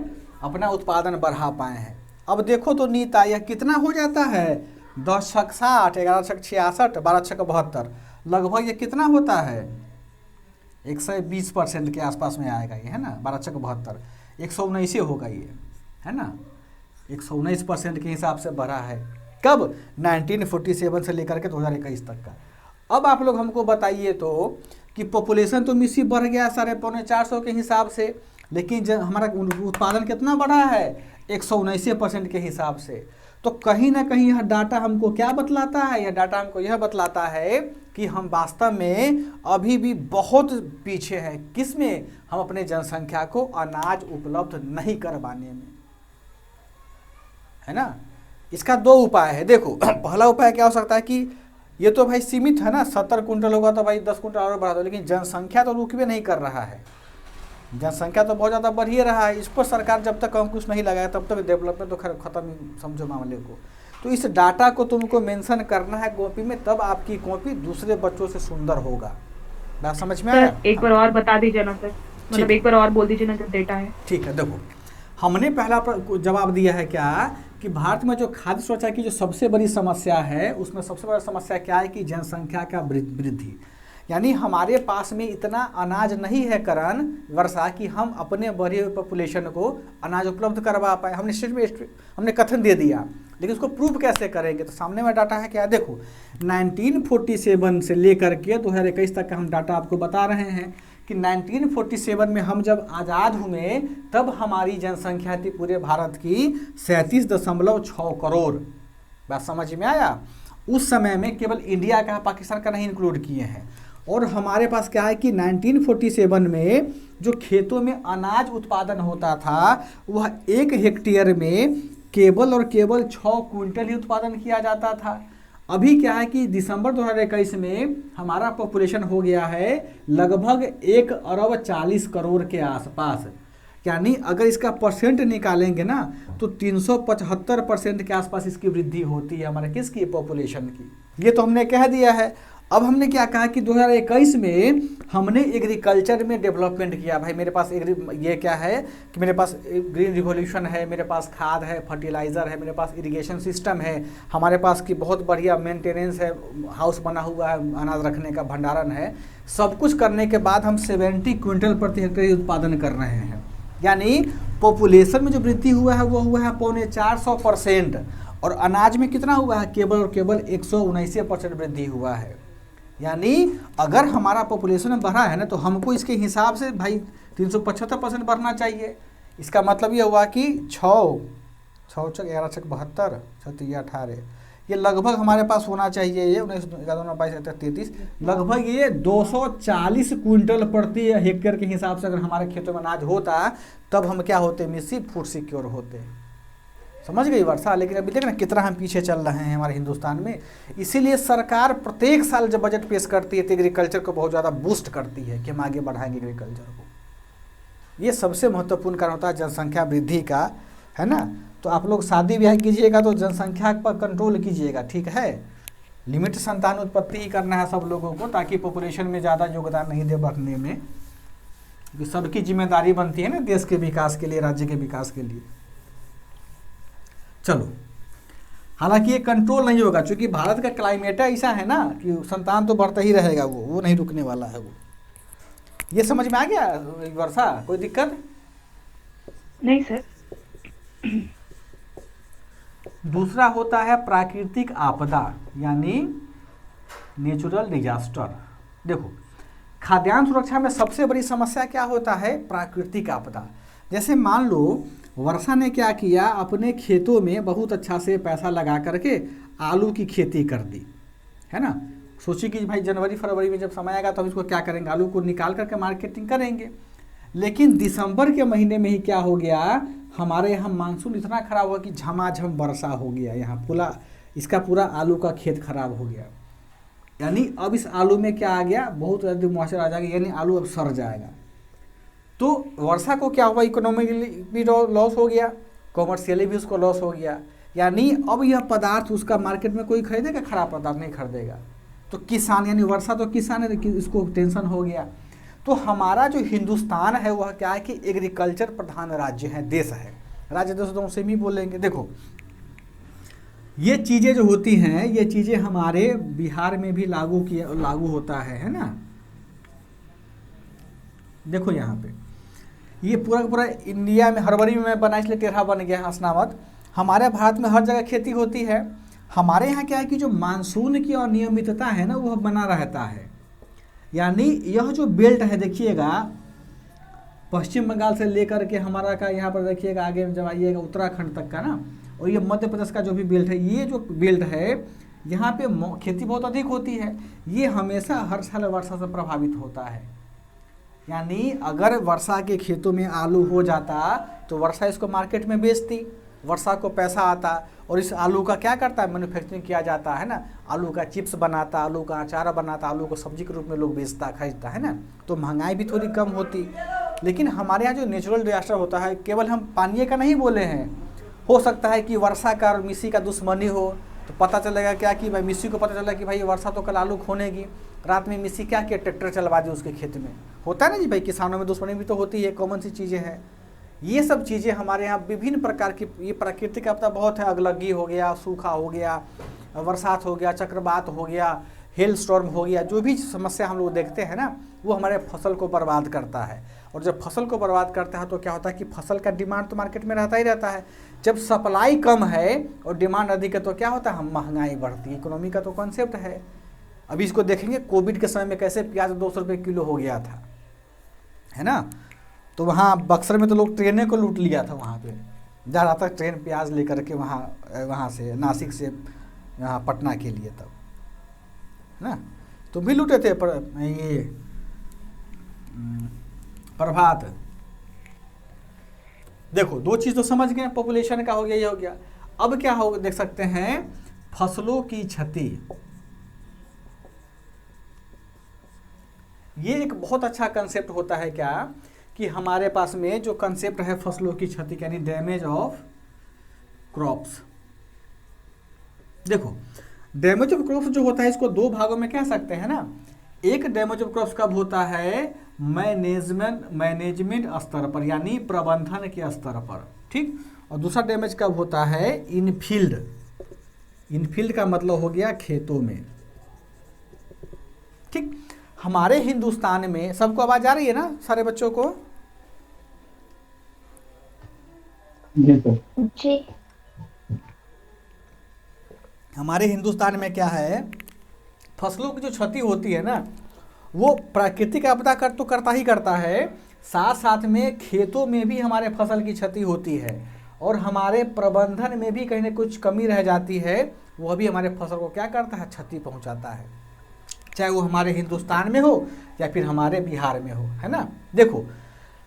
अपना उत्पादन बढ़ा पाए हैं। अब देखो तो नीता यह कितना हो जाता है, 10 छक 60, 11 छक 66, 12 छक 72, लगभग ये कितना होता है 120% के आसपास में आएगा ये, है ना। 12 छक 72, 119 होगा ये, है ना। 119% के हिसाब से बढ़ा है। कब? 1947 से लेकर के 2021 तक का। अब आप लोग हमको बताइए तो कि पॉपुलेशन तो मिसी बढ़ गया 450 के हिसाब से, लेकिन जब हमारा उत्पादन कितना बढ़ा है 119% के हिसाब से। तो कहीं ना कहीं यह डाटा हमको क्या बतलाता है, यह डाटा हमको यह बतलाता है कि हम वास्तव में अभी भी बहुत पीछे हैं। किस में? हम अपने जनसंख्या को अनाज उपलब्ध नहीं करवाने में, है ना। इसका 2 उपाय है। देखो पहला उपाय क्या हो सकता है कि ये तो भाई सीमित है ना, 70 कुंटल होगा तो भाई 10 कुंटल और बढ़ा दो, लेकिन जनसंख्या तो रुकवे नहीं कर रहा है, जनसंख्या तो बहुत ज़्यादा बढ़ ही रहा है। इस पर सरकार जब तक अंकुश नहीं लगाए तब तक डेवलपमेंट तो खत्म ही समझो मामले को। तो इस डाटा को तुमको मेंशन करना है कॉपी में, तब आपकी कॉपी दूसरे बच्चों से सुंदर होगा। बात समझ में आया? एक बार और बता दीजिए ना सर, मतलब एक बार और बोल दीजिए ना जो डेटा है। ठीक है, देखो हमने पहला जवाब दिया है क्या कि भारत में जो खाद्य सुरक्षा की जो सबसे बड़ी समस्या है, उसमें सबसे बड़ा समस्या क्या है कि जनसंख्या का वृद्धि। यानी हमारे पास में इतना अनाज नहीं है करण वर्षा कि हम अपने बढ़े हुए पॉपुलेशन को अनाज उपलब्ध करवा पाए। हमने कथन दे दिया, लेकिन उसको प्रूव कैसे करेंगे? तो सामने में डाटा है क्या, देखो 1947 से लेकर के 2021 तक का हम डाटा आपको बता रहे हैं कि 1947 में हम जब आज़ाद हुए तब हमारी जनसंख्या थी पूरे भारत की 37.6 करोड़। बात समझ में आया? उस समय में केवल इंडिया का, पाकिस्तान का नहीं इंक्लूड किए हैं। और हमारे पास क्या है कि 1947 में जो खेतों में अनाज उत्पादन होता था वह 1 हेक्टेयर में केवल और केवल 6 क्विंटल ही उत्पादन किया जाता था। अभी क्या है कि दिसंबर 2021 में हमारा पॉपुलेशन हो गया है लगभग 1 अरब 40 करोड़ के आसपास। यानी अगर इसका परसेंट निकालेंगे ना तो 375% के आसपास इसकी वृद्धि होती है हमारे किसकी, पॉपुलेशन की। ये तो हमने कह दिया है। अब हमने क्या कहा कि 2021 में हमने एग्रीकल्चर में डेवलपमेंट किया। भाई मेरे पास ये क्या है कि मेरे पास ग्रीन रिवॉल्यूशन है, मेरे पास खाद है, फर्टिलाइज़र है, मेरे पास इरिगेशन सिस्टम है, हमारे पास की बहुत बढ़िया मेंटेनेंस है, हाउस बना हुआ है, अनाज रखने का भंडारण है। सब कुछ करने के बाद हम 70 क्विंटल प्रति हेक्टेयर उत्पादन कर रहे हैं। यानी पॉपुलेशन में जो वृद्धि हुआ है वो हुआ है 450%, और अनाज में कितना हुआ है, केवल और केवल 179% वृद्धि हुआ है। यानी अगर हमारा पॉपुलेशन बढ़ा है ना तो हमको इसके हिसाब से भाई 375% बढ़ना चाहिए। इसका मतलब ये हुआ कि 6 छक 11 छक 72, 6 18, ये लगभग हमारे पास होना चाहिए, ये 19 11 22 33, लगभग ये 240 क्विंटल प्रति हेक्टेयर के हिसाब से अगर हमारे खेतों में अनाज होता तब हम क्या होते, मिसी फूड सिक्योर होते। समझ गई वर्षा? लेकिन अभी देखना कितना हम पीछे चल रहे हैं हमारे हिंदुस्तान में। इसीलिए सरकार प्रत्येक साल जब बजट पेश करती है तो एग्रीकल्चर को बहुत ज़्यादा बूस्ट करती है कि हम आगे बढ़ाएंगे एग्रीकल्चर को। ये सबसे महत्वपूर्ण कारण होता है जनसंख्या वृद्धि का, है ना। तो आप लोग शादी ब्याह कीजिएगा तो जनसंख्या पर कंट्रोल कीजिएगा, ठीक है। लिमिट संतान उत्पत्ति ही करना है सब लोगों को, ताकि पॉपुलेशन में ज़्यादा योगदान नहीं दे बढ़ने में, क्योंकि सबकी जिम्मेदारी बनती है ना देश के विकास के लिए, राज्य के विकास के लिए। चलो, हालांकि ये कंट्रोल नहीं होगा क्योंकि भारत का क्लाइमेट ऐसा है ना कि संतान तो बढ़ता ही रहेगा, वो नहीं रुकने वाला है वो। ये समझ में आ गया वर्षा? कोई दिक्कत नहीं सर। दूसरा होता है प्राकृतिक आपदा, यानी नेचुरल डिजास्टर। देखो खाद्यान्न सुरक्षा में सबसे बड़ी समस्या क्या होता है, प्राकृतिक आपदा। जैसे मान लो वर्षा ने क्या किया, अपने खेतों में बहुत अच्छा से पैसा लगा करके आलू की खेती कर दी, है ना। सोची कि भाई जनवरी फरवरी में जब समय आएगा तो हम इसको क्या करेंगे, आलू को निकाल करके मार्केटिंग करेंगे। लेकिन दिसंबर के महीने में ही क्या हो गया, हमारे यहाँ मानसून इतना ख़राब हुआ कि झमाझम वर्षा हो गया, यहाँ पूरा आलू का खेत खराब हो गया। यानी अब इस आलू में क्या आ गया, बहुत ज़्यादा मॉइस्चर आ जाएगा, यानी आलू अब सड़ जाएगा। तो वर्षा को क्या हुआ, इकोनॉमिकली भी लॉस हो गया, कॉमर्शियली भी उसको लॉस हो गया। यानी अब यह पदार्थ उसका मार्केट में कोई खरीदेगा? खराब पदार्थ नहीं खरीदेगा। तो किसान, यानी वर्षा तो किसान है, तो इसको टेंशन हो गया। तो हमारा जो हिंदुस्तान है वह क्या है कि एग्रीकल्चर प्रधान राज्य है, देश है। राज्य देश तो सेम ही बोलेंगे। देखो ये चीज़ें जो होती हैं, ये चीज़ें हमारे बिहार में भी लागू होता है ना। देखो यहाँ पे ये पूरा का पूरा इंडिया में, हरबरी में मैं बना इसलिए टेढ़ा बन गया हंसना मत। हमारे भारत में हर जगह खेती होती है। हमारे यहाँ क्या है कि जो मानसून की अनियमितता है ना वह बना रहता है। यानी यह जो बेल्ट है देखिएगा, पश्चिम बंगाल से लेकर के हमारा का यहाँ पर देखिएगा, आगे जब आइएगा उत्तराखंड तक का ना, और ये मध्य प्रदेश का जो भी बेल्ट है, ये जो बेल्ट है यहाँ पे खेती बहुत अधिक होती है। ये हमेशा हर साल वर्षा से प्रभावित होता है। यानी अगर वर्षा के खेतों में आलू हो जाता तो वर्षा इसको मार्केट में बेचती, वर्षा को पैसा आता, और इस आलू का क्या करता है, मैन्युफैक्चरिंग किया जाता है ना, आलू का चिप्स बनाता, आलू का अचार बनाता, आलू को सब्जी के रूप में लोग बेचता खरीदता है ना, तो महंगाई भी थोड़ी कम होती। लेकिन हमारे यहाँ जो नेचुरल डिजास्टर होता है, केवल हम पानी का नहीं बोले हैं, हो सकता है कि वर्षा का और मिस्सी का दुश्मनी हो, तो पता चलेगा क्या कि भाई मिस्सी को पता चला कि भाई वर्षा तो कल आलू खोनेगी, रात में मिस्सी क्या किया, ट्रैक्टर चलवा दी उसके खेत में। होता है ना जी भाई, किसानों में दुश्मनी भी तो होती है, कॉमन सी चीज़ें हैं। ये सब चीज़ें हमारे यहाँ विभिन्न प्रकार की, ये प्राकृतिक आपदा बहुत है, अगलगी हो गया, सूखा हो गया, बरसात हो गया, चक्रवात हो गया, हेल स्टॉर्म हो गया, जो भी समस्या हम लोग देखते हैं ना, वो हमारे फसल को बर्बाद करता है। और जब फसल को बर्बाद करता है तो क्या होता है कि फसल का डिमांड तो मार्केट में रहता ही रहता है। जब सप्लाई कम है और डिमांड अधिक है तो क्या होता है, हम महंगाई बढ़ती है। इकोनॉमी का तो कॉन्सेप्ट है। अभी इसको देखेंगे कोविड के समय में कैसे प्याज 200 रुपये किलो हो गया था, है ना। तो वहाँ बक्सर में तो लोग ट्रेनें को लूट लिया था, वहाँ पे जा रहा था ट्रेन प्याज लेकर के वहाँ से नासिक से यहाँ पटना के लिए, तब है ना, तो भी लूटे थे। ये प्रभात, देखो दो चीज़ तो समझ गए, पॉपुलेशन का हो गया, ये हो गया। अब क्या हो देख सकते हैं, फसलों की क्षति। ये एक बहुत अच्छा कंसेप्ट होता है क्या कि हमारे पास में जो कंसेप्ट है फसलों की क्षति, यानी डैमेज ऑफ क्रॉप्स। देखो डैमेज ऑफ क्रॉप्स जो होता है इसको दो भागों में कह सकते हैं ना। एक डैमेज ऑफ क्रॉप्स कब होता है, मैनेजमेंट स्तर पर, यानी प्रबंधन के स्तर पर, ठीक। और दूसरा डैमेज कब होता है, इनफील्ड। इनफील्ड का मतलब हो गया खेतों में, ठीक। हमारे हिंदुस्तान में सबको आवाज आ रही है ना, सारे बच्चों को? जी सर। जी। हमारे हिंदुस्तान में क्या है, फसलों की जो क्षति होती है ना, वो प्राकृतिक आपदा तो करता ही करता है, साथ साथ में खेतों में भी हमारे फसल की क्षति होती है, और हमारे प्रबंधन में भी कहीं ना कुछ कमी रह जाती है, वह भी हमारे फसल को क्या करता है, क्षति पहुंचाता है, चाहे वो हमारे हिंदुस्तान में हो या फिर हमारे बिहार में हो, है ना। देखो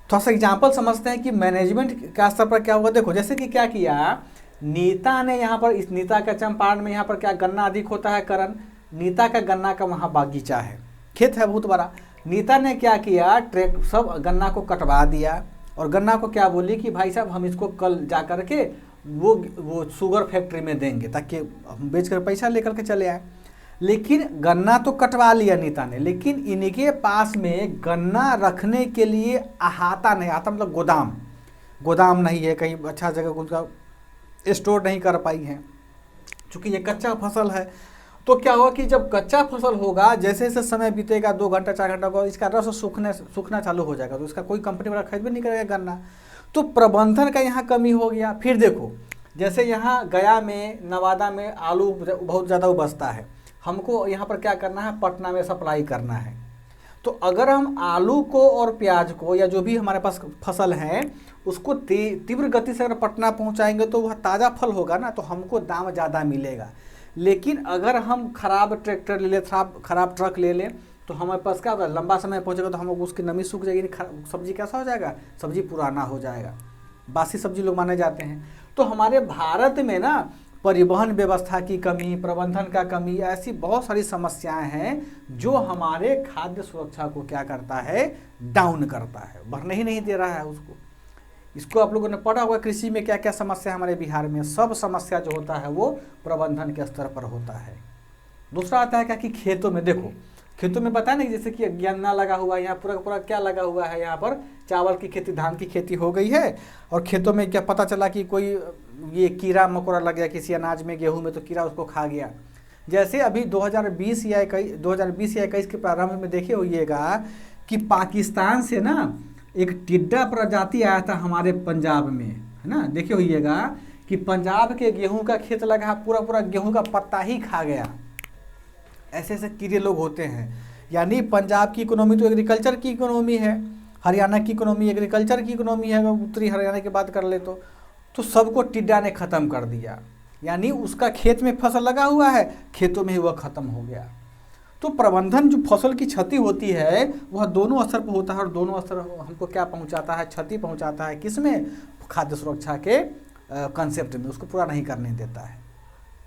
थोड़ा सा एग्जाम्पल समझते हैं कि मैनेजमेंट का स्तर पर क्या होगा। देखो जैसे कि क्या किया नीता ने यहाँ पर, इस नीता का चंपारण में यहाँ पर क्या गन्ना अधिक होता है, करण नीता का गन्ना का वहाँ बागीचा है, खेत है बहुत बड़ा। नीता ने क्या किया, सब गन्ना को कटवा दिया, और गन्ना को क्या बोली कि भाई साहब हम इसको कल जा कर के वो शुगर फैक्ट्री में देंगे ताकि हम बेच कर पैसा लेकर के चले आए। लेकिन गन्ना तो कटवा लिया नीता ने, लेकिन इनके पास में गन्ना रखने के लिए अहाता नहीं, आता मतलब गोदाम नहीं है, कहीं अच्छा जगह उनका स्टोर नहीं कर पाई है, चूँकि ये कच्चा फसल है। तो क्या होगा कि जब कच्चा फसल होगा, जैसे जैसे समय बीतेगा, 2 घंटा 4 घंटा होगा, इसका रस सूखना चालू हो जाएगा, तो इसका कोई कंपनी वाला खरीद भी नहीं करेगा गन्ना। तो प्रबंधन का यहाँ कमी हो गया। फिर देखो जैसे यहाँ गया में, नवादा में आलू बहुत ज़्यादा उपजता है, हमको यहाँ पर क्या करना है, पटना में सप्लाई करना है। तो अगर हम आलू को और प्याज को या जो भी हमारे पास फसल है उसको तीव्र गति से अगर पटना पहुँचाएंगे तो वह ताज़ा फल होगा ना, तो हमको दाम ज़्यादा मिलेगा। लेकिन अगर हम खराब ट्रैक्टर ले लें, खराब ट्रक ले लें, तो हमारे पास क्या होगा, लंबा समय पहुँचेगा तो हम लोग उसकी नमी सूख जाएगी, सब्जी कैसा हो जाएगा, सब्जी पुराना हो जाएगा, बासी सब्जी लोग माने जाते हैं। तो हमारे भारत में ना परिवहन व्यवस्था की कमी, प्रबंधन का कमी, ऐसी बहुत सारी समस्याएं हैं जो हमारे खाद्य सुरक्षा को क्या करता है, डाउन करता है, बढ़ने ही नहीं दे रहा है उसको। इसको आप लोगों ने पढ़ा होगा कृषि में क्या क्या समस्या है हमारे बिहार में। सब समस्या जो होता है वो प्रबंधन के स्तर पर होता है। दूसरा आता है क्या कि खेतों में, देखो खेतों में पता नहीं, जैसे कि गन्ना लगा हुआ है, यहाँ पूरा पूरा क्या लगा हुआ है, यहाँ पर चावल की खेती, धान की खेती हो गई है, और खेतों में क्या पता चला कि कोई ये कीड़ा मकोड़ा लग गया किसी अनाज में, गेहूं में, तो कीड़ा उसको खा गया। जैसे अभी 2020 या 21 के प्रारंभ में देखे होइएगा कि पाकिस्तान से ना एक टिड्डा प्रजाति आया था हमारे पंजाब में, है ना, देखे होइएगा कि पंजाब के गेहूं का खेत लगा, पूरा पूरा गेहूं का पत्ता ही खा गया। ऐसे ऐसे कीड़े लोग होते हैं। यानी पंजाब की इकोनॉमी तो एग्रीकल्चर की इकोनॉमी है, हरियाणा की इकोनॉमी एग्रीकल्चर की इकोनॉमी है, अगर उत्तरी हरियाणा की बात कर ले तो सबको टिड्डा ने ख़त्म कर दिया। यानी उसका खेत में फसल लगा हुआ है, खेतों में ही वह ख़त्म हो गया। तो प्रबंधन जो फसल की क्षति होती है वह दोनों स्तर पर होता है, और दोनों स्तर हमको क्या पहुंचाता है, क्षति पहुंचाता है। किसमें? खाद्य सुरक्षा के कंसेप्ट में, उसको पूरा नहीं करने देता है।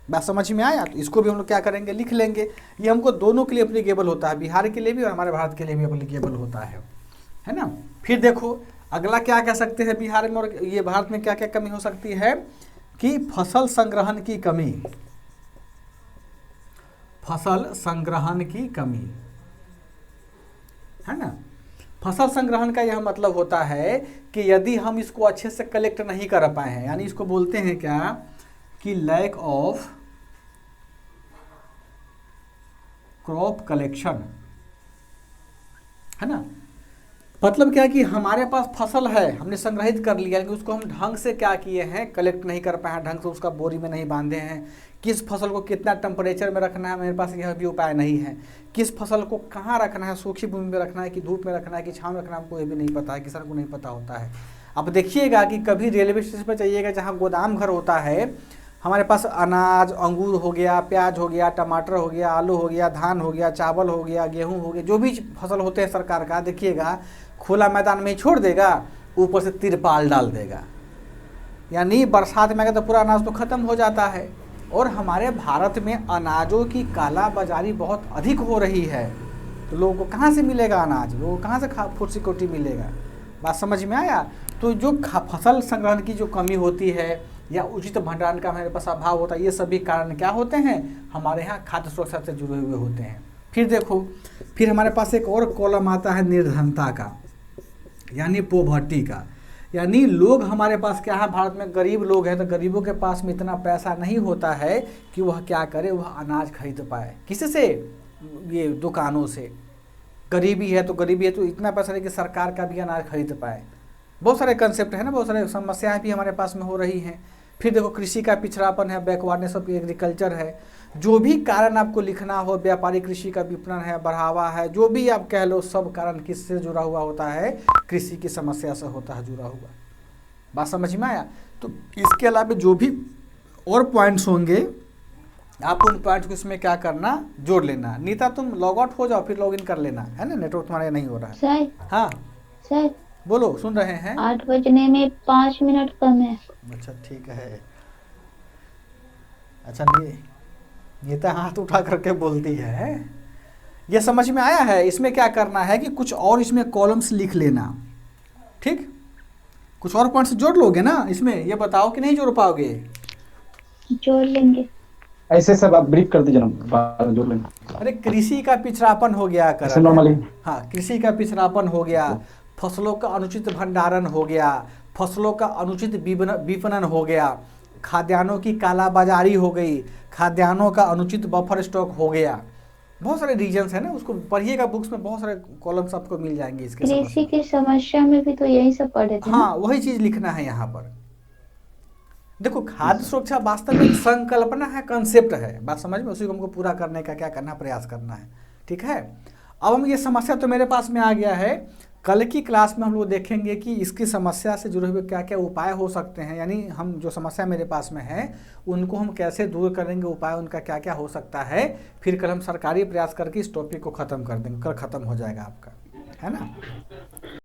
बात समझ में आया? तो इसको भी हम लोग क्या करेंगे, लिख लेंगे। ये हमको दोनों के लिए एप्लीकेबल होता है, बिहार के लिए भी और हमारे भारत के लिए भी एप्लीकेबल होता है ना। फिर देखो अगला क्या कह सकते हैं बिहार में और ये भारत में क्या क्या कमी हो सकती है कि फसल संग्रहण की कमी, फसल संग्रहण की कमी, है ना। फसल संग्रहण का यह मतलब होता है कि यदि हम इसको अच्छे से कलेक्ट नहीं कर पाए हैं, यानी इसको बोलते हैं क्या कि लैक ऑफ क्रॉप कलेक्शन, है ना। मतलब क्या कि हमारे पास फसल है, हमने संग्रहित कर लिया, लेकिन उसको हम ढंग से क्या किए हैं, कलेक्ट नहीं कर पाए हैं, ढंग से उसका बोरी में नहीं बांधे हैं। किस फसल को कितना टेम्परेचर में रखना है, मेरे पास यह भी उपाय नहीं है। किस फसल को कहाँ रखना है, सूखी भूमि में रखना है कि धूप में रखना है कि छाँव में रखना है, हमको ये भी नहीं पता है, किसान को नहीं पता होता है। अब देखिएगा कि कभी रेलवे स्टेशन पर जाइएगा जहाँ गोदाम घर होता है, हमारे पास अनाज, अंगूर हो गया, प्याज हो गया, टमाटर हो गया, आलू हो गया, धान हो गया, चावल हो गया, गेहूं हो गया, जो भी फसल होते हैं सरकार का, देखिएगा खुला मैदान में ही छोड़ देगा, ऊपर से तिरपाल डाल देगा। यानी बरसात में अगर तो पूरा अनाज तो ख़त्म हो जाता है। और हमारे भारत में अनाजों की काला बाजारी बहुत अधिक हो रही है, तो लोगों को कहाँ से मिलेगा अनाज, लोगों को कहाँ से फूड सिक्योरिटी मिलेगा। बात समझ में आया? तो जो फसल संग्रहण की जो कमी होती है या उचित भंडारण का हमारे पास अभाव होता है, ये सभी कारण क्या होते हैं, हमारे यहाँ खाद्य सुरक्षा से जुड़े हुए होते हैं। फिर देखो, फिर हमारे पास एक और कॉलम आता है निर्धनता का, यानी पोवर्टी का। यानी लोग हमारे पास क्या है, भारत में गरीब लोग हैं, तो गरीबों के पास में इतना पैसा नहीं होता है कि वह क्या करे, वह अनाज खरीद पाए। किससे? ये दुकानों से। गरीबी है तो इतना पैसा नहीं कि सरकार का भी अनाज खरीद पाए। बहुत सारे कंसेप्ट है ना, बहुत सारे समस्याएं भी हमारे पास में हो रही हैं। फिर देखो कृषि का पिछड़ापन है, बैकवर्डनेस ऑफ एग्रीकल्चर है। जो भी कारण आपको लिखना हो, व्यापारिक कृषि का विपणन है, बढ़ावा है, जो भी आप कह लो, सब कारण किससे जुड़ा हुआ होता है, कृषि की समस्या से होता है जुड़ा हुआ। बात समझ में आया? तो इसके अलावा जो भी और पॉइंट्स होंगे, आप उन पॉइंट्स को इसमें क्या करना, जोड़ लेना। नीता तुम लॉग आउट हो जाओ, फिर लॉग इन कर लेना, है ना, नेटवर्क तुम्हारा नहीं हो रहा है। सर, हाँ सर बोलो, सुन रहे हैं। 8 बजने में 5 मिनट कम है। अच्छा ठीक है। अच्छा नीता हाथ उठा करके बोलती है। ये समझ में आया है? इसमें क्या करना है कि कुछ और इसमें कॉलम्स लिख लेना, ठीक। कुछ और पॉइंट्स जोड़ लोगे ना इसमें, ये बताओ कि नहीं जोड़ पाओगे? जोड़ लेंगे। ऐसे सब आप ब्रीफ कर दीजिए ना, बाद में जोड़ लेंगे। अरे कृषि का पिछड़ापन हो गया, ऐसे नॉर्मली। हाँ, कृषि का पिछड़ापन हो गया, फसलों का अनुचित भंडारण हो गया, फसलों का अनुचित विपणन हो गया, खाद्यान्नों की कालाबाजारी हो गई, खाद्यान्नों का अनुचित बफर स्टॉक हो गया। बहुत सारे रीजंस है ना, उसको पढ़िएगा, बुक्स में बहुत सारे कॉलम्स आपको मिल जाएंगे इसके। कृषि की समस्या में भी तो यही सब पढ़े थे। हाँ, वही चीज लिखना है यहाँ पर। देखो खाद्य सुरक्षा वास्तव में संकल्पना है, कंसेप्ट है। बात समझ में? उसी को हमको पूरा करने का क्या करना, प्रयास करना है, ठीक है। अब हम ये समस्या तो मेरे पास में आ गया है, कल की क्लास में हम लोग देखेंगे कि इसकी समस्या से जुड़े हुए क्या क्या उपाय हो सकते हैं, यानी हम जो समस्या मेरे पास में है उनको हम कैसे दूर करेंगे, उपाय उनका क्या क्या हो सकता है। फिर कल हम सरकारी प्रयास करके इस टॉपिक को ख़त्म कर देंगे, कल ख़त्म हो जाएगा आपका, है ना।